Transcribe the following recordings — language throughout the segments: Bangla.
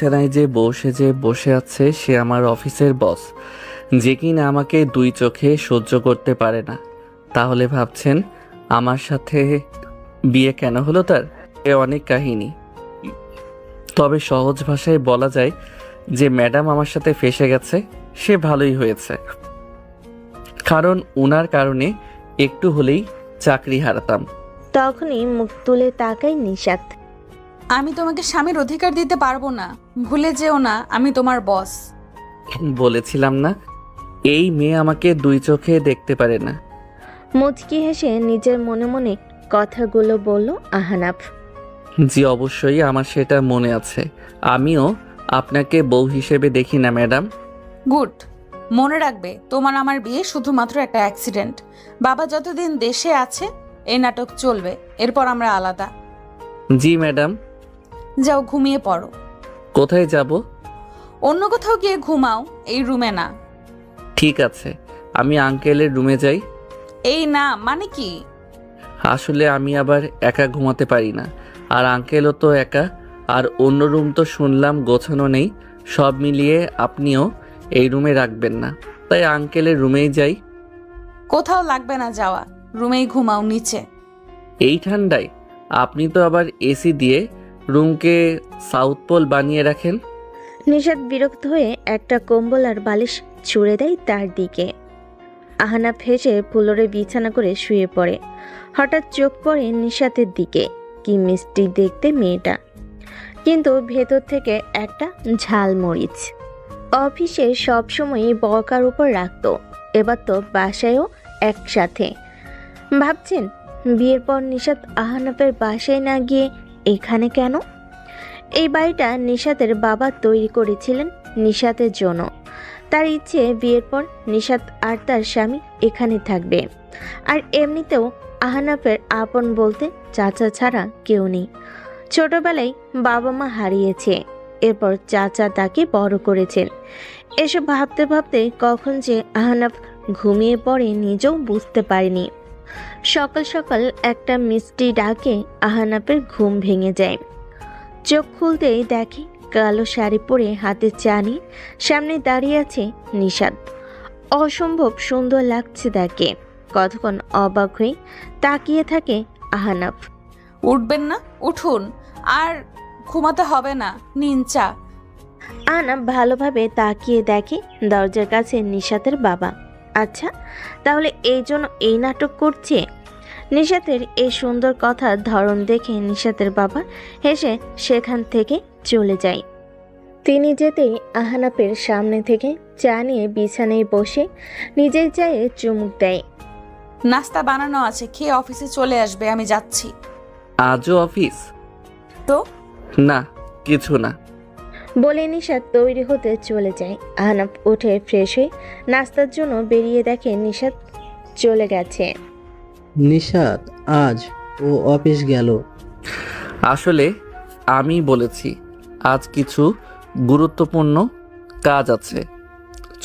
বিছানায় যে বসে আছে সে আমার অফিসের বস, যে কিনা আমাকে দুই চোখে সহ্য করতে পারে না। তাহলে ভাবছেন আমার সাথে বিয়ে কেন হলো তার? এ অনেক কাহিনী। তবে সহজ ভাষায় বলা যায় যে ম্যাডাম আমার সাথে ফেঁসে গেছে, সে ভালোই হয়েছে। কারণ উনার কারণে একটু হলেই চাকরি হারাতাম। তখনই মুখ তুলে তাকায় নিশাত। আমি তোমাকে স্বামীর অধিকার দিতে পারবো না, ভুলে যেও না আমি তোমার বস। বলেছিলাম না, এই মেয়ে আমাকে দুই চোখে দেখতে পারে না। মুচকি হেসে নিজের মনে মনে কথাগুলো বলল আহনাফ। জি অবশ্যই, আমার সেটা মনে আছে। আমিও আপনাকে বউ হিসেবে দেখি না ম্যাডাম। গুড। মনে রাখবে তোমার আমার বিয়ে শুধুমাত্র একটা অ্যাক্সিডেন্ট। বাবা যতদিন দেশে আছে এই নাটক চলবে, এরপর আমরা আলাদা। জি ম্যাডাম। যাও ঘুমিয়ে পড়ো। কোথায় যাব? অন্য কোথাও গিয়ে ঘুমাও, এই রুমে না। ঠিক আছে, আমি আঙ্কেলের রুমে যাই। এই না মানে কি? আসলে আমি আবার একা ঘুমাতে পারি না, আর আঙ্কেলও তো একা। আর অন্য রুম তো শুনলাম গোছানো নেই। সব মিলিয়ে আপনিও এই রুমে রাখবেন না, তাই আঙ্কেলের রুমেই যাই। কোথাও লাগবে না যাওয়া, রুমেই ঘুমাও নিচে। এই ঠান্ডায় আপনি তো আবার এসি দিয়ে রুমকে সাউথ পোল বানিয়ে রাখেন। নিশাত বিরক্ত হয়ে একটা কম্বল আর বালিশ ছুঁড়ে দেয় তার দিকে। আহনাফ হেসে ফুলরে বিছানা করে শুয়ে পড়ে। হঠাৎ চোখ পড়ে নিশাতের দিকে। কি মিষ্টি দেখতে মেয়েটা, কিন্তু ভেতর থেকে একটা ঝালমরিচ। অফিসে সবসময়ই বকার উপর রাখতো, এবার তো বাসায়ও একসাথে। ভাবছেন বিয়ের পর নিশাত আহনাফের বাসায় না গিয়ে এখানে কেন? এই বাড়িটা নিশাতের বাবা তৈরি করেছিলেন নিশাতের জন্য। তার ইচ্ছে বিয়ের পর নিশাত আর তার স্বামী এখানে থাকবে। আর এমনিতেও আহনাফের আপন বলতে চাচা ছাড়া কেউ নেই। ছোটবেলায় বাবা মা হারিয়েছে, এরপর চাচা তাকে বড় করেছেন। এসব ভাবতে ভাবতে কখন যে আহনাফ ঘুমিয়ে পড়ে নিজেও বুঝতে পারেনি। সকাল সকাল একটা মিষ্টি ডাকে আহনাফের ঘুম ভেঙে যায়। চোখ খুলতেই দেখে কালো শাড়ি পরে হাতে চা নিয়ে সামনে দাঁড়িয়ে আছে নিশাত। অসম্ভব সুন্দর লাগছে তাকে। কতক্ষণ অবাক হয়ে তাকিয়ে থাকে আহনাফ। উঠবেন না? উঠুন, আর ঘুমাতে হবে না, নিন চা। আহনাফ ভালোভাবে তাকিয়ে দেখে দরজার কাছে নিশাতের বাবা। আচ্ছা, তাহলে এই জন্য এই নাটক করছে? নিশাতের এই সুন্দর কথার ধরন দেখে নিশাতের বাবা হেসে সেখান থেকে চলে যায়। তিনি যেতেই আহনাফের সামনে থেকে চা নিয়ে বিছানায় বসে নিজের চায়ে চুমুক দেয়। নাস্তা বানানো আছে, খেয়ে অফিসে চলে আসবে, আমি যাচ্ছি। আজও অফিস? তো না, কিছু না। বলে নিশাত তৈরি হতে চলে যায়। আহনাফ উঠে ফ্রেশ হয়ে নাস্তার জন্য বেরিয়ে দেখে নিশাত চলে গেছে। নিশাত আজ ও অফিস গেল? আসলে আমি বলেছি আজ কিছু গুরুত্বপূর্ণ কাজ আছে।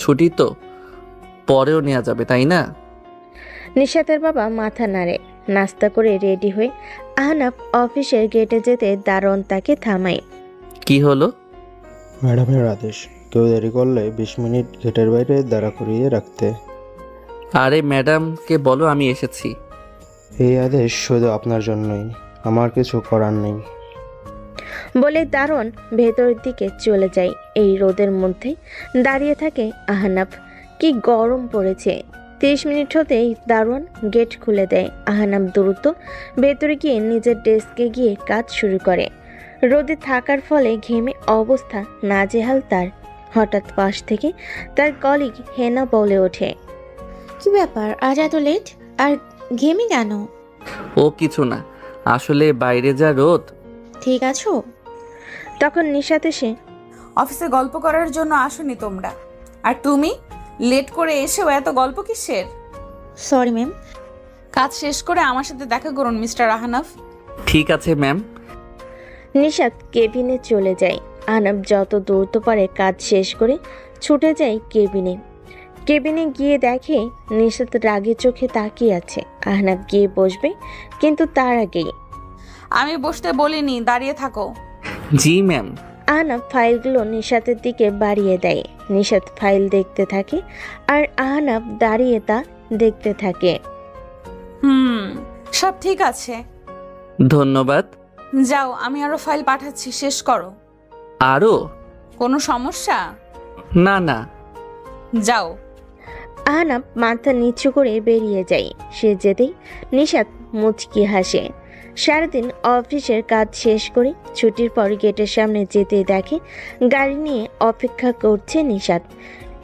ছুটি তো পরেও নেওয়া যাবে, তাই না? নিশাতের বাবা মাথা নাড়ে। নাস্তা করে রেডি হয়ে আহনাফ অফিসের গেটে যেতে দারোয়ান তাকে থামায়। কি হলো? ম্যাডামের আদেশ, কেউ দেরি করলে 20 মিনিট গেটের বাইরে দাঁড়া করিয়ে রাখতে। আরে ম্যাডামকে বলো আমি এসেছি। এই আদেশ শুধু আপনার জন্যই, আমার কিছু করার নেই। বলে দারোয়ান ভেতরের দিকে চলে যায়। এই রোদের মধ্যে দাঁড়িয়ে থাকে আহনাফ। কি গরম পড়েছে। 30 মিনিট হতেই দারোয়ান গেট খুলে দেয়। আহনাফ দ্রুত ভেতরে গিয়ে নিজের ডেস্কে গিয়ে কাজ শুরু করে। রোদে থাকার ফলে ঘেমে অবস্থা নাজেহাল তার। হঠাৎ পাশ থেকে তার কলিগ হেনা বলে ওঠে, কি ব্যাপার আজ এত লেট আর ঘেমে কেন? ও কিছু না, আসলে বাইরে যা রোদ। ঠিক আছো? তখন নিশাত এসে, অফিসে গল্প করার জন্য আসোনি তোমরা, আর তুমি লেট করে এসেও এত গল্প কিসের? Sorry ma'am. কাজ শেষ করে আমার সাথে দেখা করুন মিস্টার আহনাফ। ঠিক আছে ম্যাম। নিশাত কেবিনে চলে যায়। আহনাফ যত দ্রুত পারে কাজ শেষ করে ছুটে যায় কেবিনে। কেবিনে গিয়ে দেখে নিশাত রাগে চোখে তাকিয়ে আছে। আহনাফ গিয়ে বসবে, কিন্তু তার আগেই, আমি বসতে বলিনি, দাঁড়িয়ে থাকো। জি ম্যাম। আহনাফ ফাইলগুলো নিশাতের দিকে বাড়িয়ে দেয়। নিশাত ফাইল দেখতে থাকে আর আহনাফ দাঁড়িয়ে তা দেখতে থাকে। সব ঠিক আছে। ধন্যবাদ। যাও, আমি আরো ফাইল পাঠাচ্ছি, শেষ করো। আরও? কোনো সমস্যা? না না। যাও। আহনাফ মাথা নিচু করে বেরিয়ে যায়। সে যেতেই নিশাত মুচকি হাসে। সারাদিন অফিসের কাজ শেষ করে ছুটির পর গেটের সামনে যেতে দেখে গাড়ি নিয়ে অপেক্ষা করছে নিশাত।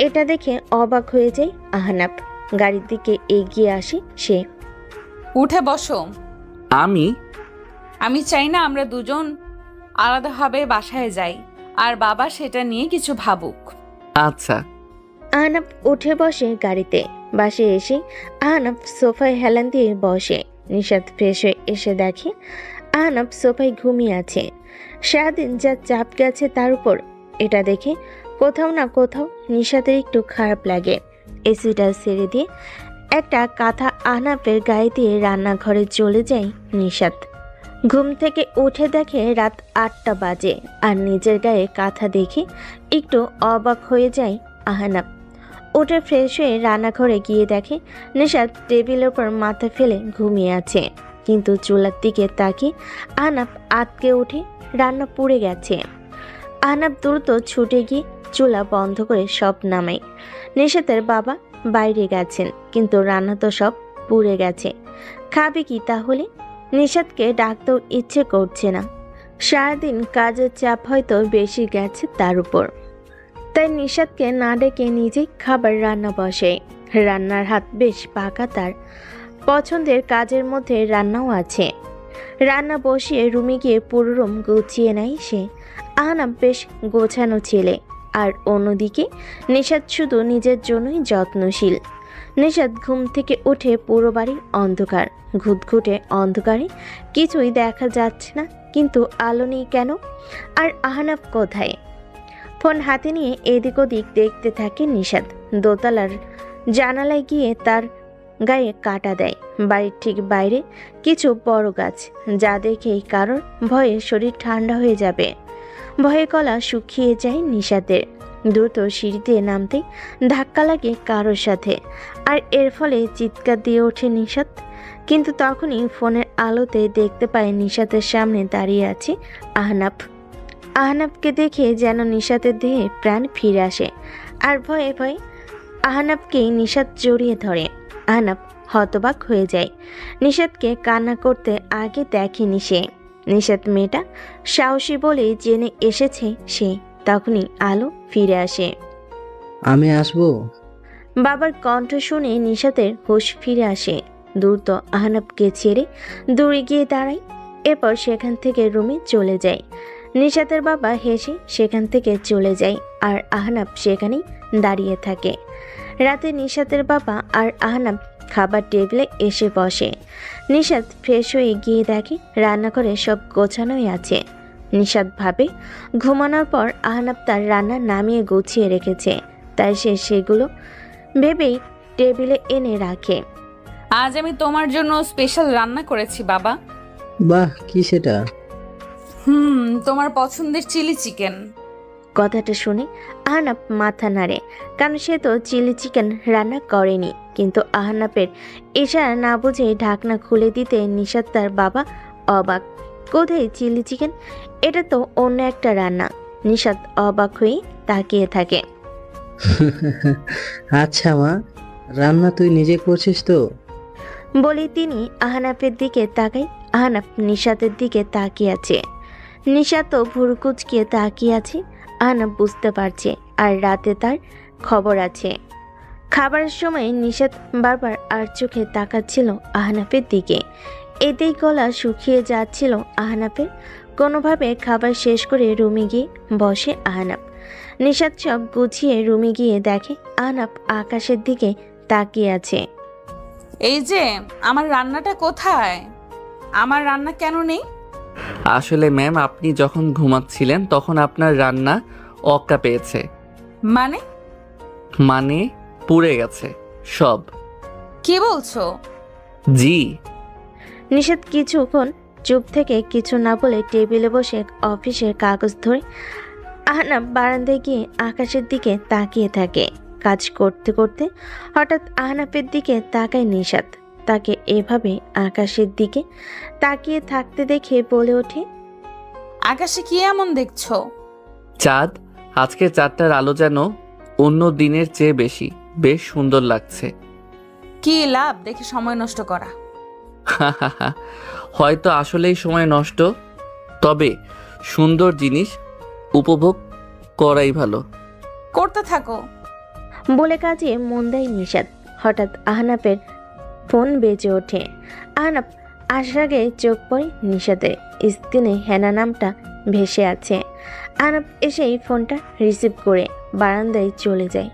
এটা দেখে অবাক হয়ে যায় আহনাফ। গাড়ির দিকে এগিয়ে আসে সে। উঠে বসো। আমি চাই না আমরা দুজন আলাদাভাবে বাসায় যাই, আর বাবা সেটা নিয়ে কিছু ভাবুক। আচ্ছা। আহনাফ উঠে বসে গাড়িতে। বাসে এসে আহনাফ সোফায় হেলান দিয়ে বসে। নিশাত ফ্রেশ হয়ে এসে দেখে আহনাফ সোফায় ঘুমিয়ে আছে। সারাদিন যা চাপ গেছে তার উপর এটা দেখে কোথাও না কোথাও নিশাতের একটু খারাপ লাগে। এসিটা ছেড়ে দিয়ে একটা কাঁথা আহনাফের গায়ে দিয়ে রান্নাঘরে চলে যায় নিশাত। ঘুম থেকে উঠে দেখে রাত 8টা বাজে আর নিজের গায়ে কাঁথা দেখে একটু অবাক হয়ে যায় আহনাফ। উঠে ফ্রেশ হয়ে রান্নাঘরে গিয়ে দেখে নিশাত টেবিলের উপর মাথা ফেলে ঘুমিয়ে আছে, কিন্তু চুলার দিকে তাকিয়ে আহনাফ আটকে উঠে রান্না পুড়ে গেছে। আহনাফ দ্রুত ছুটে গিয়ে চুলা বন্ধ করে সব নামায়। নিশাতের বাবা বাইরে গেছেন, কিন্তু রান্না তো সব পুড়ে গেছে। খাবে কি তাহলে? নিশাতকে ডাকতেও ইচ্ছে করছে না। সারাদিন কাজের চাপ হয়তো বেশি গেছে তার উপর, তাই নিশাতকে না ডেকে নিজেই খাবার রান্না বসে। রান্নার হাত বেশ পাকা তার। পছন্দের কাজের মধ্যে রান্নাও আছে। রান্না বসিয়ে রুমে গিয়ে পুরো রুম গুছিয়ে নেয় সে। আহনাফ বেশ গোছানো ছেলে, আর অন্যদিকে নিশাত শুধু নিজের জন্যই যত্নশীল। নিশাত ঘুম থেকে উঠে পুরো বাড়ি অন্ধকার। ঘুটঘুটে অন্ধকারে কিছুই দেখা যাচ্ছে না, কিন্তু আলো নেই কেন? আর আহনাফ কোথায়? ফোন হাতে নিয়ে এদিক ওদিক দেখতে থাকে নিশাত। দোতলার জানালায় গিয়ে তার গায়ে কাটা দেয়। বাড়ির ঠিক বাইরে কিছু বড় গাছ, যা দেখেই কারোর ভয়ে শরীর ঠান্ডা হয়ে যাবে। ভয়ে গলা শুকিয়ে যায় নিশাতের। দ্রুত সিঁড়ি দিয়ে নামতেই ধাক্কা লাগে কারোর সাথে, আর এর ফলে চিৎকার দিয়ে ওঠে নিশাত। কিন্তু তখনই ফোনের আলোতে দেখতে পায় নিশাতের সামনে দাঁড়িয়ে আছে আহনাফ। আহনাফকে দেখে যেন নিশাতের দেহে প্রাণ ফিরে আসে, আর ভয়ে ভয়ে আহনাফকেই নিশাত জড়িয়ে ধরে। আহনাফ হতবাক হয়ে যায়। নিশাতকে কান্না করতে আগে দেখেনি সে। নিশাত মেয়েটা সাহসী বলে জেনে এসেছে সে। তখনই আলো ফিরে আসে। আমি আসবো? বাবার কণ্ঠ শুনে নিশাতের হুঁশ ফিরে আসে। দ্রুত আহনাফকে ছেড়ে দূরে গিয়ে দাঁড়ায়। এরপর সেখান থেকে রুমে চলে যায়। নিশাতের বাবা হেসে সেখান থেকে চলে যায়, আর আহনাফ সেখানেই দাঁড়িয়ে থাকে। রাতে নিশাতের বাবা আর আহনাফ খাবার টেবিলে এসে বসে। নিশাত ফ্রেশ হয়ে গিয়ে দেখে রান্নাঘরে সব গোছানোই আছে। নিশাত ভাবে ঘুমানোর পর আহনাফ তার রান্না নামিয়ে গুছিয়ে রেখেছে, তাই সে সেগুলো ভেবেই টেবিলে এনে রাখে। আজ আমি তোমার জন্য স্পেশাল রান্না করেছি বাবা। বাহ, কি সেটা? তোমার পছন্দের চিলি চিকেন। কথাটা শুনে আহনাফ মাথা নাড়ে, কারণ সে তো চিলি চিকেন রান্না করেনি। কিন্তু আহনাফের ইশারা না বুঝে ঢাকনা খুলে দিতে নিশাত তার বাবা অবাক। কোথায় চিলি চিকেন? এটা তো অন্য একটা রান্না। নিশাত অবাক হয়ে তাকিয়ে থাকে। আচ্ছা মা, রান্না তুই নিজে করছিস তো? বলে তিনি আহনাফের দিকে তাকাই। আহনাফ নিশাতের দিকে তাকিয়ে আছে। নিশাতও ভুরু কুচকিয়ে তাকিয়ে আছে। আহনাফ বুঝতে পারছে আর রাতে তার খবর আছে। খাবারের সময় নিশাত বারবার আর চোখে তাকাচ্ছিল আহনাফের দিকে। এতেই গলা শুকিয়ে যাচ্ছিল আহনাফের। কোনোভাবে খাবার শেষ করে রুমে গিয়ে বসে আহনাফ। নিশাত সব গুছিয়ে রুমে গিয়ে দেখে আহনাফ আকাশের দিকে তাকিয়ে আছে। এই যে আমার রান্নাটা কোথায়? আমার রান্না কেন নেই? আসলে ম্যাম, আপনি যখন ঘুমাচ্ছিলেন তখন আপনার রান্না অক্কা পেয়েছে। মানে পুড়ে গেছে সব। কি বলছো? জি। নিশাত কিছুক্ষণ চুপ থেকে কিছু না বলে টেবিলে বসে অফিসের কাগজ ধরে আহনাফ বারান্দায় গিয়ে আকাশের দিকে তাকিয়ে থাকে। কাজ করতে করতে হঠাৎ আহনাফের দিকে তাকায় নিশাত। তাকে এভাবে আকাশের দিকে তাকিয়ে থাকতে দেখে বলে ওঠে, আকাশে কি এমন দেখছো? চাঁদ, আজকে চাঁদটার আলো যেন অন্য দিনের চেয়ে বেশি, বেশ সুন্দর লাগছে। কি লাভ দেখে সময় নষ্ট করা? হয়তো আসলেই সময় নষ্ট, তবে সুন্দর জিনিস উপভোগ করাই ভালো। করতে থাকো। বলে কাজে মন দেয় নিশাত। হঠাৎ আহনাফের ফোন বেজে ওঠে। আহনাফ আসার আগে চোখ পড়ে নিশাতের। স্ক্রিনে হেনা নামটা ভেসে আছে। আহনাফ এসেই ফোনটা রিসিভ করে বারান্দায় চলে যায়।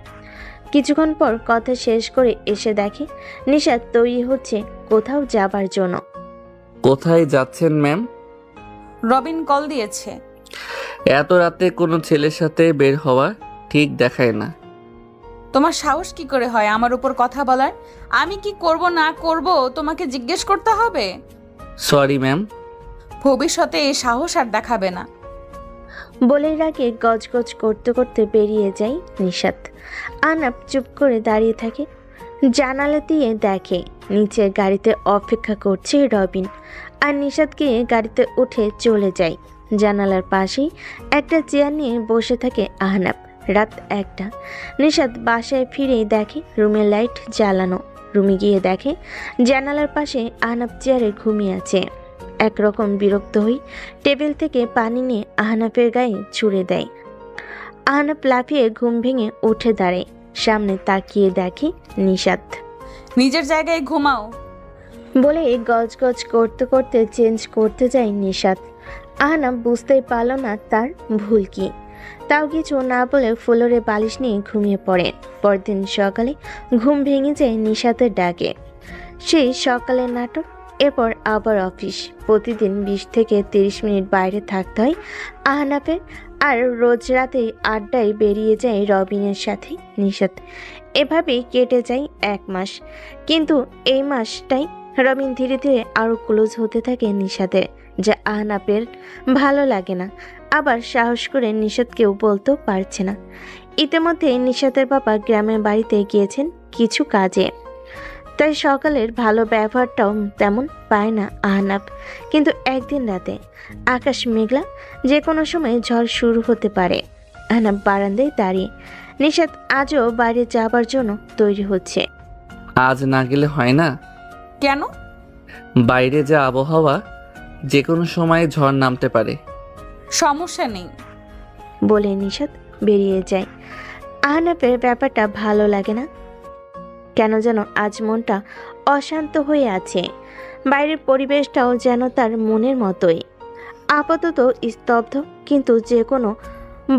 কিছুক্ষণ পর কথা শেষ করে এসে দেখে নিশাত তৈরি হচ্ছে কোথাও যাবার জন্য। কোথায় যাচ্ছেন ম্যাম? রবিন কল দিয়েছে। এত রাতে কোনো ছেলের সাথে বের হওয়া ঠিক দেখায় না। তোমার সাহস কি করে হয় আমার উপর কথা বলার? আমি কি করব না করব তোমাকে জিজ্ঞেস করতে হবে? Sorry ma'am. ভবিষ্যতে এই সাহস আর দেখাবে না। বলেই রাগে গজগজ করতে করতে বেরিয়ে যায় নিশাত। আহনাফ চুপ করে দাঁড়িয়ে থাকে। জানালা দিয়ে দেখে নিচের গাড়িতে অপেক্ষা করছে রবিন, আর নিশাত গিয়ে গাড়িতে উঠে চলে যায়। জানালার পাশেই একটা চেয়ার নিয়ে বসে থাকে আহনাফ। রাত 1টা। নিশাত বাসায় ফিরেই দেখে রুমের লাইট জ্বালানো। রুমে গিয়ে দেখে জানালার পাশে আহনাফ চেয়ারে ঘুমিয়ে আছে। একরকম বিরক্ত হই টেবিল থেকে পানি নিয়ে আহনাফের গায়ে ছুঁড়ে দেয়। আহনাফ লাফিয়ে ঘুম ভেঙে উঠে দাঁড়ায়। সামনে তাকিয়ে দেখে নিশাত। নিজের জায়গায় ঘুমাও। বলে গজগজ করতে করতে চেঞ্জ করতে যায় নিশাত। আহনাফ বুঝতেই পারল না তার ভুল কি। তাও কিছু না বলে ফ্লোরে বালিশ নিয়ে ঘুমিয়ে পড়ে। পরদিন সকালে ঘুম ভেঙে যায় নিশাতের ডাকে। সেই সকালের নাটক, এরপর আবার অফিস। প্রতিদিন 20 থেকে 30 মিনিট বাইরে থাকতে হয় আহনাফের। আর রোজ রাতেই আড্ডায় বেরিয়ে যায় রবিনের সাথে নিশাত। এভাবেই কেটে যায় 1 মাস। কিন্তু এই মাসটাই রবিন ধীরে ধীরে আরও ক্লোজ হতে থাকে নিশাতের, যা আহনাফের ভালো লাগে না। আবার সাহস করে নিশাতকেও বলতেও পারছে না। ইতিমধ্যে নিশাতের বাবা গ্রামের বাড়িতে গিয়েছেন কিছু কাজে, তাই সকালের ভালো ব্যবহারটাও তেমন পায় না আহনাফ। কিন্তু একদিন রাতে আকাশ মেঘলা, যে কোনো সময় ঝড় শুরু হতে পারে। আহনাফ বারান্দায় দাঁড়িয়ে। নিশাত আজও বাইরে যাবার জন্য তৈরি হচ্ছে। আজ না গেলে হয় না? কেন? বাইরে যা আবহাওয়া, যে কোনো সময় ঝড় নামতে পারে। সমস্যা নেই বলে নিশাত বেরিয়ে যায়। আহনাফের ব্যাপারটা ভালো লাগে না। কেন যেন আজ মনটা অশান্ত হয়ে আছে। বাইরের পরিবেশটাও যেন তার মনের মতোই আপাতত স্তব্ধ, কিন্তু যে কোনো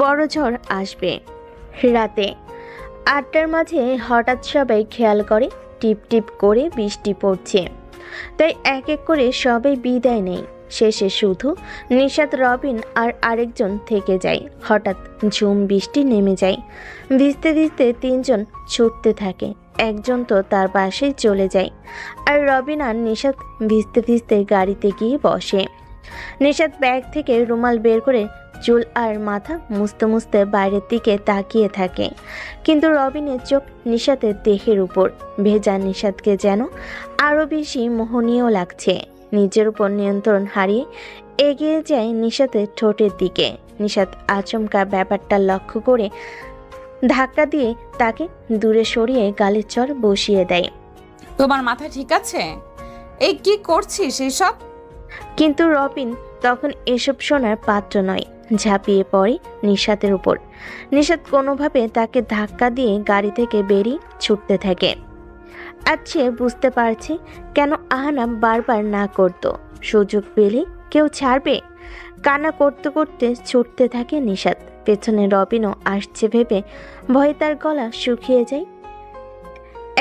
বড় ঝড় আসবে। রাতে 8টার মাঝে হঠাৎ সবাই খেয়াল করে টিপ টিপ করে বৃষ্টি পড়ছে। তাই এক এক করে সবাই বিদায় নেয়। শেষে শুধু নিশাত, রবিন আর আরেকজন থেকে যায়। হঠাৎ ঝুম বৃষ্টি নেমে যায়। ভিজতে ভিজতে 3 জন ছুটতে থাকে। একজন তো তার পাশেই চলে যায়। আর রবিন আর নিশাত ভিজতে ভিজতে গাড়িতে গিয়ে বসে। নিশাত ব্যাগ থেকে রুমাল বের করে চুল আর মাথা মুছতে মুছতে বাইরের দিকে তাকিয়ে থাকে। কিন্তু রবিনের চোখ নিশাতের দেহের উপর। ভেজা নিশাতকে যেন আরও বেশি মোহনীয় লাগছে। নিজের উপর নিয়ন্ত্রণ হারিয়ে এগিয়ে যায় নিশাতের ঠোঁটের দিকে। নিশাত আচমকা ব্যাপারটা লক্ষ্য করে ধাক্কা দিয়ে তাকে দূরে সরিয়ে গালের চর বসিয়ে দেয়। তোমার মাথা ঠিক আছে? এই কি করছিস এসব? কিন্তু রবিন তখন এসব শোনার পাত্র নয়। ঝাঁপিয়ে পড়ে নিশাতের উপর। নিশাত কোনোভাবে তাকে ধাক্কা দিয়ে গাড়ি থেকে বেরিয়ে ছুটতে থাকে। আর সে বুঝতে পারছে কেন আহনাফ বারবার না করত। সুযোগ পেলে কেউ ছাড়বে? কান্না করতে করতে ছুটতে থাকে নিশাত। পেছনে রবিনও আসছে ভেবে ভয়ে তার গলা শুকিয়ে যায়।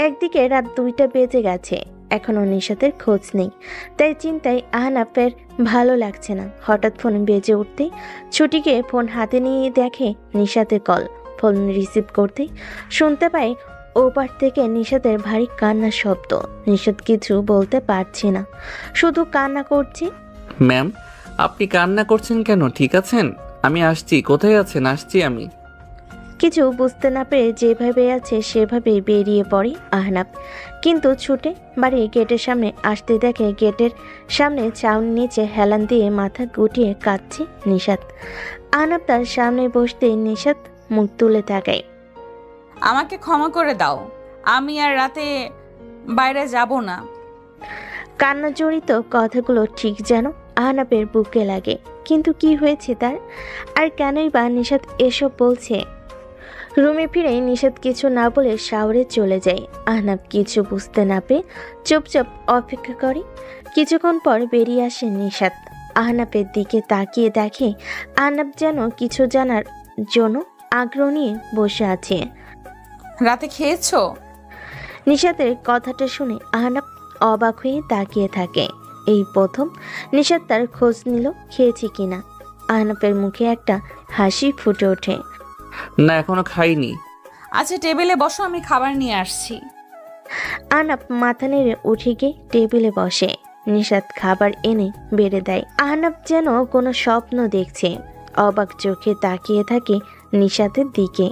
একদিকে রাত 2টা বেজে গেছে, এখনো নিশাতের খোঁজ নেই। তাই চিন্তায় আহনাফের ভালো লাগছে না। হঠাৎ ফোন বেজে উঠতেই ছুটিকে ফোন হাতে নিয়ে দেখে নিশাতের কল। ফোন রিসিভ করতেই শুনতে পায় ওপার থেকে নিশাতের ভারী কান্নার শব্দ। নিশাত কিছু বলতে পারছে না, শুধু কান্না করছে। ম্যাম, আপনি কান্না করছেন কেন? ঠিক আছেন? আমি আসছি। কোথায় আছেন? আসছি আমি। কিছু বুঝতে না পেরে যেভাবে আছে সেভাবেই বেরিয়ে পড়ে আহনাব, কিন্তু ছুটে বাড়ির গেটের সামনে আসতে দেখে গেটের সামনে ছাউনি নিচে হেলান দিয়ে মাথা গুটিয়ে কাঁদছে নিশাত। আহনাব তার সামনে বসতে নিশাত মুখ তুলে তাকায়। আমাকে ক্ষমা করে দাও, আমি আর রাতে বাইরে যাব না। কান্না জড়িত কথাগুলো ঠিক যেন আহনাবের বুকে লাগে, কিন্তু কি হয়েছে তার, আর কেনই বা নিশাত এসব বলছে? রুমে ফিরে নিশাত কিছু না বলে শাওরে চলে যায়। আহনাব কিছু বুঝতে না পেয়ে চুপচাপ অপেক্ষা করে। কিছুক্ষণ পর বেরিয়ে আসে নিশাত। আহনাবের দিকে তাকিয়ে দেখে আহনাব যেন কিছু জানার জন্য আগ্রহ নিয়ে বসে আছে। রাতে খেয়েছো? নিশাতের কথাটা শুনে আহনাব অবাক হয়ে তাকিয়ে থাকে। এই প্রথম নিশাত তার খোঁজ নিল খেয়েছে কিনা। আহনাবের মুখে একটা হাসি ফুটে ওঠে। না, এখনো খাইনি। আচ্ছা টেবিলে বসো, আমি খাবার নিয়ে আসছি। আহনাব মাথা নেড়ে উঠে গিয়ে টেবিলে বসে। নিশাত খাবার এনে বেড়ে দেয়। আহনাব যেন কোনো স্বপ্ন দেখছে, অবাক চোখে তাকিয়ে থাকে নিশাতের দিকে।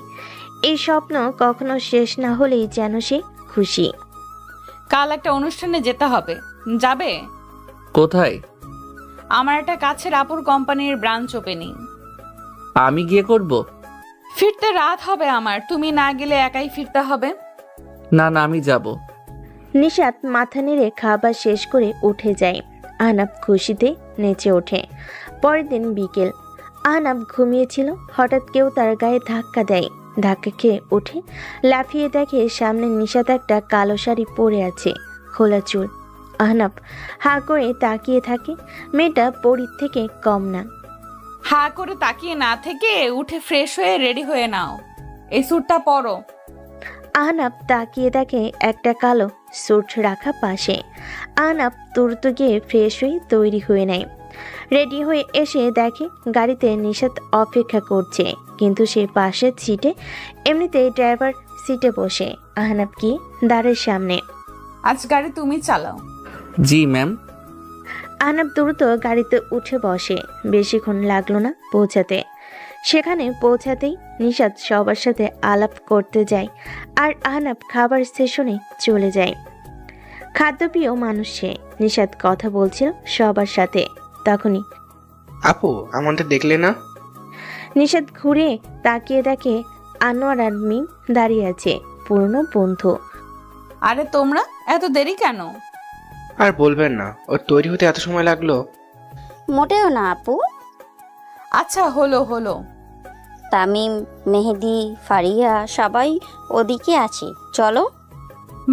এই স্বপ্ন কখনো শেষ না হলেই যেন সে খুশি। কাল একটা অনুষ্ঠানে যেতে হবে, যাবে? কোথায়? আমার একটা কাছের আপুর কোম্পানির ব্রাঞ্চ ওপেনিং। আমি গিয়ে করব? ফিরতে রাত হবে আমার, তুমি না গেলে একাই ফিরতে হবে। না না, আমি যাব। নিশাত মাথা নেড়ে খাবার শেষ করে উঠে যায়। আহনাব খুশিতে নেচে ওঠে। পরের দিন বিকেল, আহনাব ঘুমিয়েছিল। হঠাৎ কেউ তার গায়ে ধাক্কা দেয়। ধাক্কা খেয়ে উঠে লাফিয়ে দেখে সামনে নিশাত একটা কালো শাড়ি পরে আছে, খোলা চুল। আহনাব হা করে তাকিয়ে থাকে। মেয়েটা পরীর থেকে কম না। হা করে তাকিয়ে না থেকে উঠে ফ্রেশ হয়ে রেডি হয়ে নাও, এই স্যুটটা পরো। আহনাব তাকিয়ে দেখে একটা কালো স্যুট রাখা পাশে। আহনাব তুরত গিয়ে ফ্রেশ হয়ে তৈরি হয়ে নেয়। রেডি হয়ে এসে দেখে গাড়িতে নিশাত অপেক্ষা করছে, কিন্তু সে পাশের সিটে, এমনিতেই ড্রাইভার সিটে বসে। আহনাব কি দাঁড়ের সামনে। আজ গাড়ি তুমি চালাও। জি ম্যাম। আহনাব দ্রুত গাড়িতে উঠে বসে। বেশিক্ষণ লাগলো না পৌঁছাতে। সেখানে পৌঁছাতেই নিশাত সবার সাথে আলাপ করতে যায়, আর আহনাব খাবার স্টেশনে চলে যায়। খাদ্যপ্রিয় মানুষ সে। নিশাত কথা বলছিল সবার সাথে। তখনই আপু, আমাদের দেখলে না? নিশাত ঘুরে তাকিয়ে দেখে আনোয়ার আর মিম দাঁড়িয়ে আছে, পুরনো বন্ধু। আরে তোমরা এত দেরি কেন? আর বলবেন না, ওর তৈরি হতে এত সময় লাগলো। মোটেও না আপু। আচ্ছা হলো হলো। তামিম, মেহেদি, ফারিয়া সবাই ওদিকে আছে, চলো।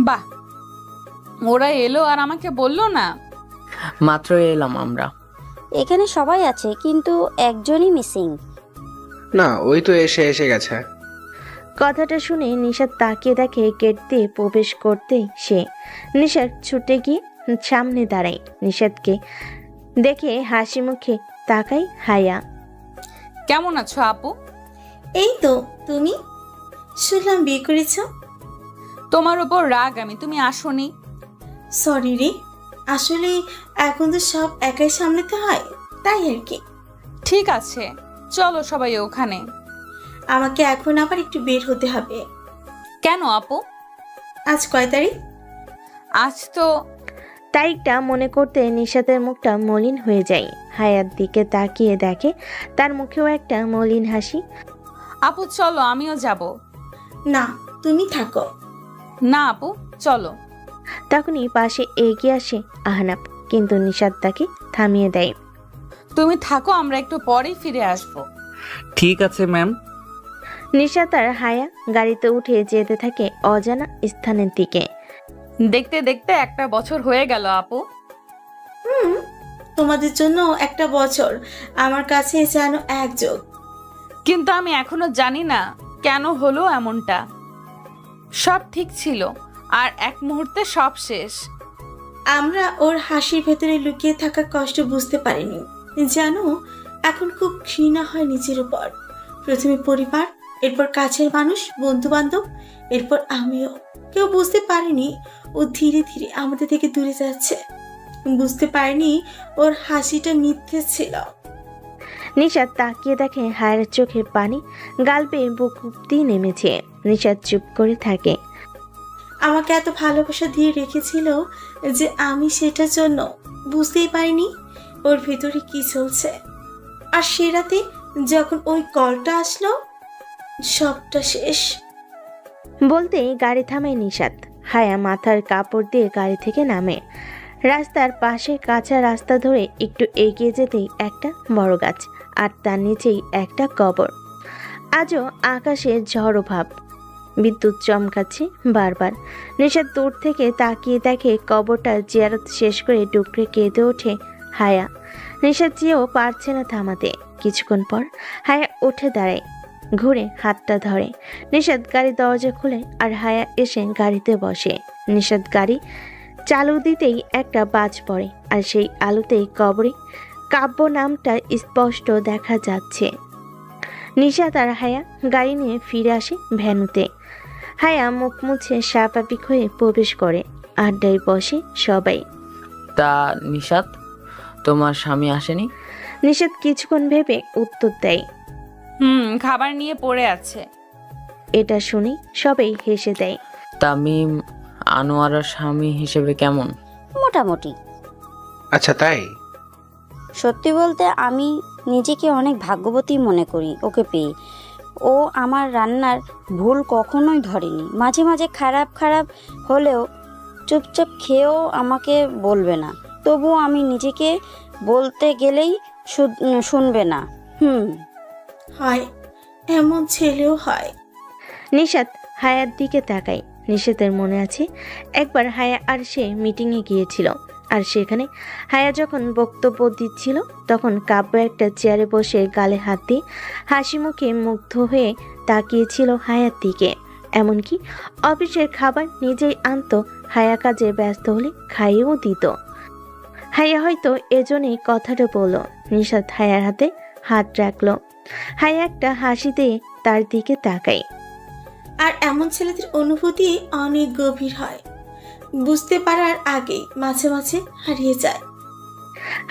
বাহ, ওরা এলো আর আমাকে বললো না? মাত্র এলাম আমরা। এখানে সবাই আছে কিন্তু একজনই মিসিং। না, ওই তো এসে গেছে। কথাটা শুনে নিশাত তাকিয়ে দেখে গেট দিয়ে প্রবেশ করতেই সে। নিশাত ছুটে গিয়ে সামনে দাঁড়ায়। নিশাতকে দেখে হাসি মুখে তাকায় হায়া। কেমন আছো আপু? এই তো, তুমি? শুনলাম বিয়ে করেছ। তোমার উপর রাগ আমি, তুমি আসোনি। সরি রে, আসলে এখন তো সব একাই সামলাতে হয়, তাই আর কি। ঠিক আছে, চলো সবাই ওখানে। আমাকে এখন আবার একটু বের হতে হবে। কেন আপু? আজ কয় তারিখ? আজ তো তারিখটা মনে করতে নিশাতের মুখটা মলিন হয়ে যায়। হায়ার দিকে তাকিয়ে দেখে তার মুখেও একটা মলিন হাসি। আপু চলো, আমিও যাব। না, তুমি থাকো। না আপু, চলো। তখনই পাশে এগিয়ে আসে আহনাব, কিন্তু নিশাত তাকে থামিয়ে দেয়। তুমি থাকো, আমরা একটু পরেই ফিরে আসবো। ঠিক আছে ম্যাম। নিশাত আর হায়া গাড়িতে উঠে যেতে থাকে অজানা স্থানের দিকে। দেখতে দেখতে একটা বছর হয়ে গেল আপু। তোমাদের জন্য একটা বছর আমার কাছে যেন এক যোগ। কিন্তু আমি এখনো জানি না কেন হলো এমনটা। সব ঠিক ছিল আর এক মুহূর্তে সব শেষ। আমরা ওর হাসির ভেতরে লুকিয়ে থাকা কষ্ট বুঝতে পারিনি। জানো, এখন খুব ঘৃণা হয় নিজের উপর। প্রথমে পরিবার, এরপর কাছের মানুষ, বন্ধু বান্ধব, এরপর আমিও। কেউ বুঝতে পারেনি ও ধীরে ধীরে আমাদের থেকে দূরে যাচ্ছে। বুঝতে পারিনি ওর হাসিটা মিথ্যে ছিল। নিশাদ তাকিয়ে দেখে হায়ার চোখে পানি গাল বেয়ে বুক অব্দি নেমেছে। নিশাদ চুপ করে থাকে। আমাকে এত ভালোবাসা দিয়ে রেখেছিল যে আমি সেটার জন্য বুঝতেই পারিনি ওর ভিতরে কি চলছে। আর সে রাতে যখন ওই কলটা আসলো, সবটা শেষ। বলতেই গাড়ি থামায় নিশাদ। হায়া মাথার কাপড় দিয়ে গাড়ি থেকে নামে। রাস্তার পাশে কাঁচা রাস্তা ধরে একটু এগিয়ে যেতেই একটা বড় গাছ, আর তার নিচেই একটা কবর। আজও আকাশে ঝড়ো ভাব, বিদ্যুৎ চমকাচ্ছে বারবার। নিশাদ দূর থেকে তাকিয়ে দেখে কবরটা জিয়ারত শেষ করে ডুকরে কেঁদে ওঠে হায়া। নিশাদ চেয়েও পারছে না থামাতে। কিছুক্ষণ পর হায়া উঠে দাঁড়ায়, ঘুরে হাতটা ধরে। নিশাদ গাড়ি দরজা খুলে আর হায়া এসে গাড়িতে বসে। নিশাদ গাড়ি চালু দিতেই একটা বাজ পড়ে, আর সেই আলোতেই কবরে কাব্য নামটা স্পষ্ট দেখা যাচ্ছে। নিশাদ আর হায়া গাড়ি নিয়ে ফিরে আসে ভ্যানুতে। হায়া মুখ মুছে স্বাভাবিক হয়ে প্রবেশ করে। আড্ডায় বসে সবাই। তা নিশাত, তোমার স্বামী আসেনি? নিশাদ কিছুক্ষণ ভেবে উত্তর দেয়। খাবার নিয়ে পড়ে আছে। এটা শুনে সবাই হেসে দেয়। তামিম আনোয়ারার স্বামী হিসেবে কেমন? মোটামুটি। আচ্ছা তাই? সত্যি বলতে আমি নিজেকে অনেক ভাগ্যবতী মনে করি ওকে পেয়ে। ও আমার রান্নার ভুল কখনোই ধরেনি। মাঝে মাঝে খারাপ খারাপ হলেও চুপচাপ খেয়েও আমাকে বলবে না। তবুও আমি নিজেকে বলতে গেলেই শুনবে না। হয়, এমন ছেলেও হয়। নিশাদ হায়ার দিকে তাকায়। নিশাদের মনে আছে একবার হায়া আর সে মিটিংয়ে গিয়েছিল, আর সেখানে হায়া যখন বক্তব্য দিচ্ছিল তখন কাব্য একটা চেয়ারে বসে গালে হাত দিয়ে হাসি মুখে মুগ্ধ হয়ে তাকিয়েছিল হায়ার দিকে। এমনকি অফিসের খাবার নিজেই আনতো, হায়া কাজে ব্যস্ত হলে খাইয়েও দিত। হায়া হয়তো এজন্যই কথাটা বলল। নিশাদ হায়ার হাতে হাত রাখলো। হায়া একটা হাসি দিয়ে তার দিকে তাকায়। আর এমন ছেলেদের অনুভূতি অনেক গভীর হয়, বুঝতে পারার আগেই মাঝে মাঝে হারিয়ে যায়।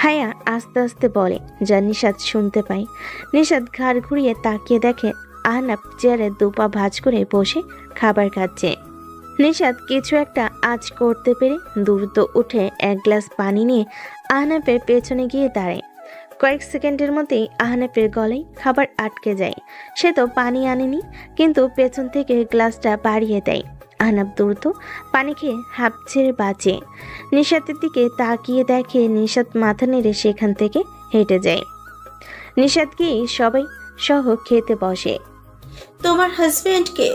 হায়া আস্তে আস্তে বলে, যা নিশাদ শুনতে পায়। নিশাদ ঘাড় ঘুরিয়ে তাকিয়ে দেখে আহনাফ চেয়ারে দুপা ভাঁজ করে বসে খাবার খাচ্ছে। নিশাদ কিছু একটা আজ করতে পেরে দ্রুত উঠে এক গ্লাস পানি নিয়ে আহনাফের পেছনে গিয়ে দাঁড়ায়। কয়েক সেকেন্ডের মধ্যেই আহনাফের গলায় খাবার আটকে যায়। সে তো পানি আনেনি, কিন্তু পেছন থেকে গ্লাসটা বাড়িয়ে দেয়। আহনাফ দ্রুত পানি খেয়ে হাঁপ ছেড়ে বাঁচে। নিশাতের দিকে তাকিয়ে দেখে নিশাত মাথা নেড়ে সেখান থেকে হেঁটে যায়। নিশাত গিয়ে সবাই সহ খেতে বসে। তোমার হাজবেন্ডকে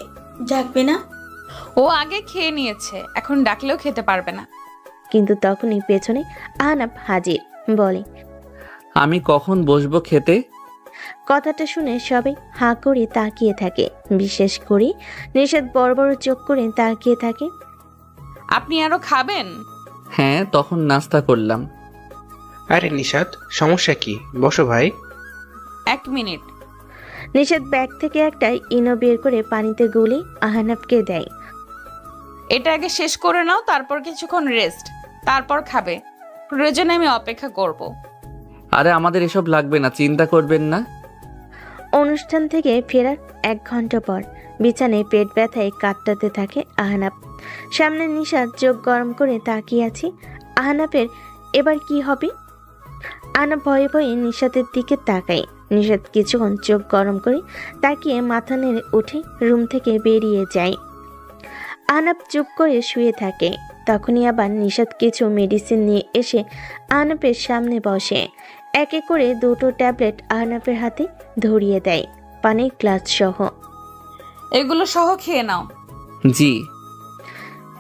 ডাকবে না? ও আগে খেয়ে নিয়েছে, এখন ডাকলেও খেতে পারবে না। কিন্তু তখনই পেছনে আহনাফ হাজির, বলে, আমি কখন বসবো খেতে? কথাটা শুনে সবাই হাঁ করে তাকিয়ে থাকে। বিশেষ করে নিশাত বড় বড় চোখ করে তাকিয়ে থাকে। আপনি আরো খাবেন? হ্যাঁ, তখন নাস্তা করলাম। আরে নিশাত, সমস্যা কি? বসো ভাই। 1 মিনিট। নিশাত ব্যাগ থেকে একটা ইনো বের করে পানিতে গুলে আহনাফকে দেয়। এটা আগে শেষ করে নাও, তারপর কিছুক্ষণ রেস্ট, তারপর খাবে। প্রয়োজনে আমি অপেক্ষা করব। আরে আমাদের এসব লাগবে না, চিন্তা করবেন না। অনুষ্ঠান থেকে ফেরার 1 ঘন্টা পর বিছানায় পেট ব্যথায় কাতরাতে থাকে আহনাফ। সামনে নিশাত চোখ গরম করে তাকিয়ে আছে। আহনাফের এবার কি হবে? আহনাফ ভয়ে ভয়ে নিশাতের দিকে তাকায়। নিশাত কিছুক্ষণ চোখ গরম করে তাকিয়ে মাথা নেড়ে উঠে রুম থেকে বেরিয়ে যায়। আহনাফ চুপ করে শুয়ে থাকে। তখনই আবার নিশাত কিছু মেডিসিন নিয়ে এসে আহনাফের সামনে বসে। এক এক করে 2টো ট্যাবলেট আহনাফের হাতে ধরিয়ে দেয়, পানির গ্লাস সহ। এগুলো সহ খেয়ে নাও। জি।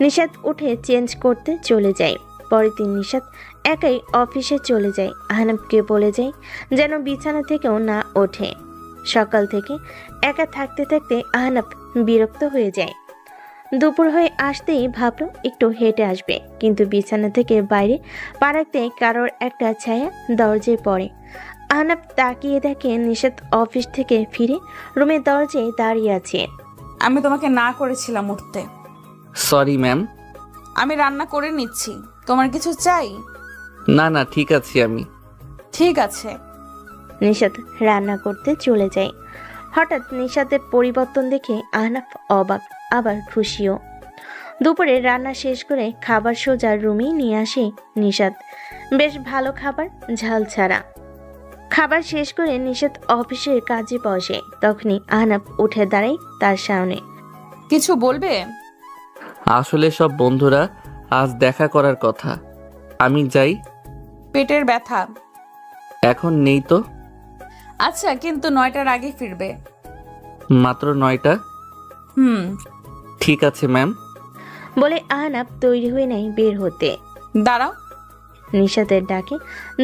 নিশাত উঠে চেঞ্জ করতে চলে যায়। পরের দিন নিশাত একাই অফিসে চলে যায়। আহনাফকে বলে যায় যেন বিছানা থেকেও না ওঠে। সকাল থেকে একা থাকতে থাকতে আহনাফ বিরক্ত হয়ে যায়। দুপুর হয়ে আসতেই ভাবলো একটু হেঁটে আসবে, কিন্তু বিছানা থেকে বাইরে পা রাখতে কারোর একটা ছায়া দরজায় পড়ে। আহনাফ তাকিয়ে দেখে নিশাত অফিস থেকে ফিরে রুমের দরজায় দাঁড়িয়ে আছে। আমি তোমাকে না করেছিলাম উঠতে। Sorry ma'am. আমি রান্না করে নিচ্ছি, তোমার কিছু চাই? না না, ঠিক আছি আমি। ঠিক আছে। নিশাত রান্না করতে চলে যায়। হঠাৎ নিশাতের পরিবর্তন দেখে আহনাফ অবাক, আবার খুশিও। দুপুরে রান্না শেষ করে খাবার সোজা রুমেই নিয়ে আসে নিশাত। বেশ ভালো খাবার, ঝাল ছাড়া। খাবার শেষ করে নিশাত অফিসের কাজে বসে। তখনই আহনাফ উঠে দাঁড়ায় তার সামনে। কিছু বলবে? আসলে সব বন্ধুরা আজ দেখা করার কথা। আমি যাই। পেটের ব্যথা? এখন নেই তো। আচ্ছা, কিন্তু 9টার আগে ফিরবে। মাত্র 9টা? ঠিক আছে ম্যাম। বলে আহনাফ তৈরি হয়ে নেয় বের হতে। দাঁড়াও। নিশাতের ডাকে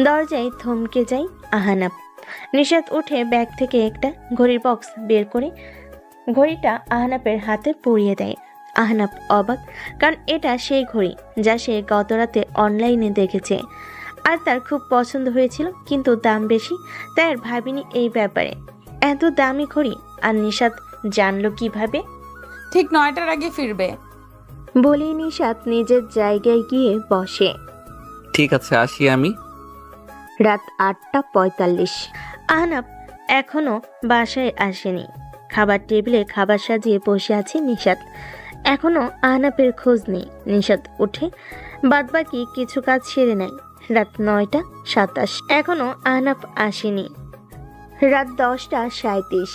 দরজায় থমকে যায় আহনাফ। নিশাত উঠে ব্যাগ থেকে একটা ঘড়ির বক্স বের করে ঘড়িটা আহনাফের হাতে পরিয়ে দেয়। আহনাফ অবাক, কারণ এটা সেই ঘড়ি যা সে গতরাতে অনলাইনে দেখেছে আর তার খুব পছন্দ হয়েছিল, কিন্তু দাম বেশি, তাই আর ভাবিনি এই ব্যাপারে। এত দামি ঘড়ি আর নিশাত জানলো কিভাবে? ঠিক 9টার আগে ফিরবে। বলেই নিশাত নিজের জায়গায় গিয়ে বসে। ঠিক আছে, আসি আমি। রাত 8:45। আহনাফ এখনো বাসায় আসেনি। খাবার টেবিলে খাবার সাজিয়ে বসে আছে নিশাত। এখনো আহনাফের খোঁজ নেই। নিশাত উঠে বাদবাকি কিছু কাজ সেরে নেয়। রাত 9:27। এখনো আহনাফ আসেনি। রাত 10:37।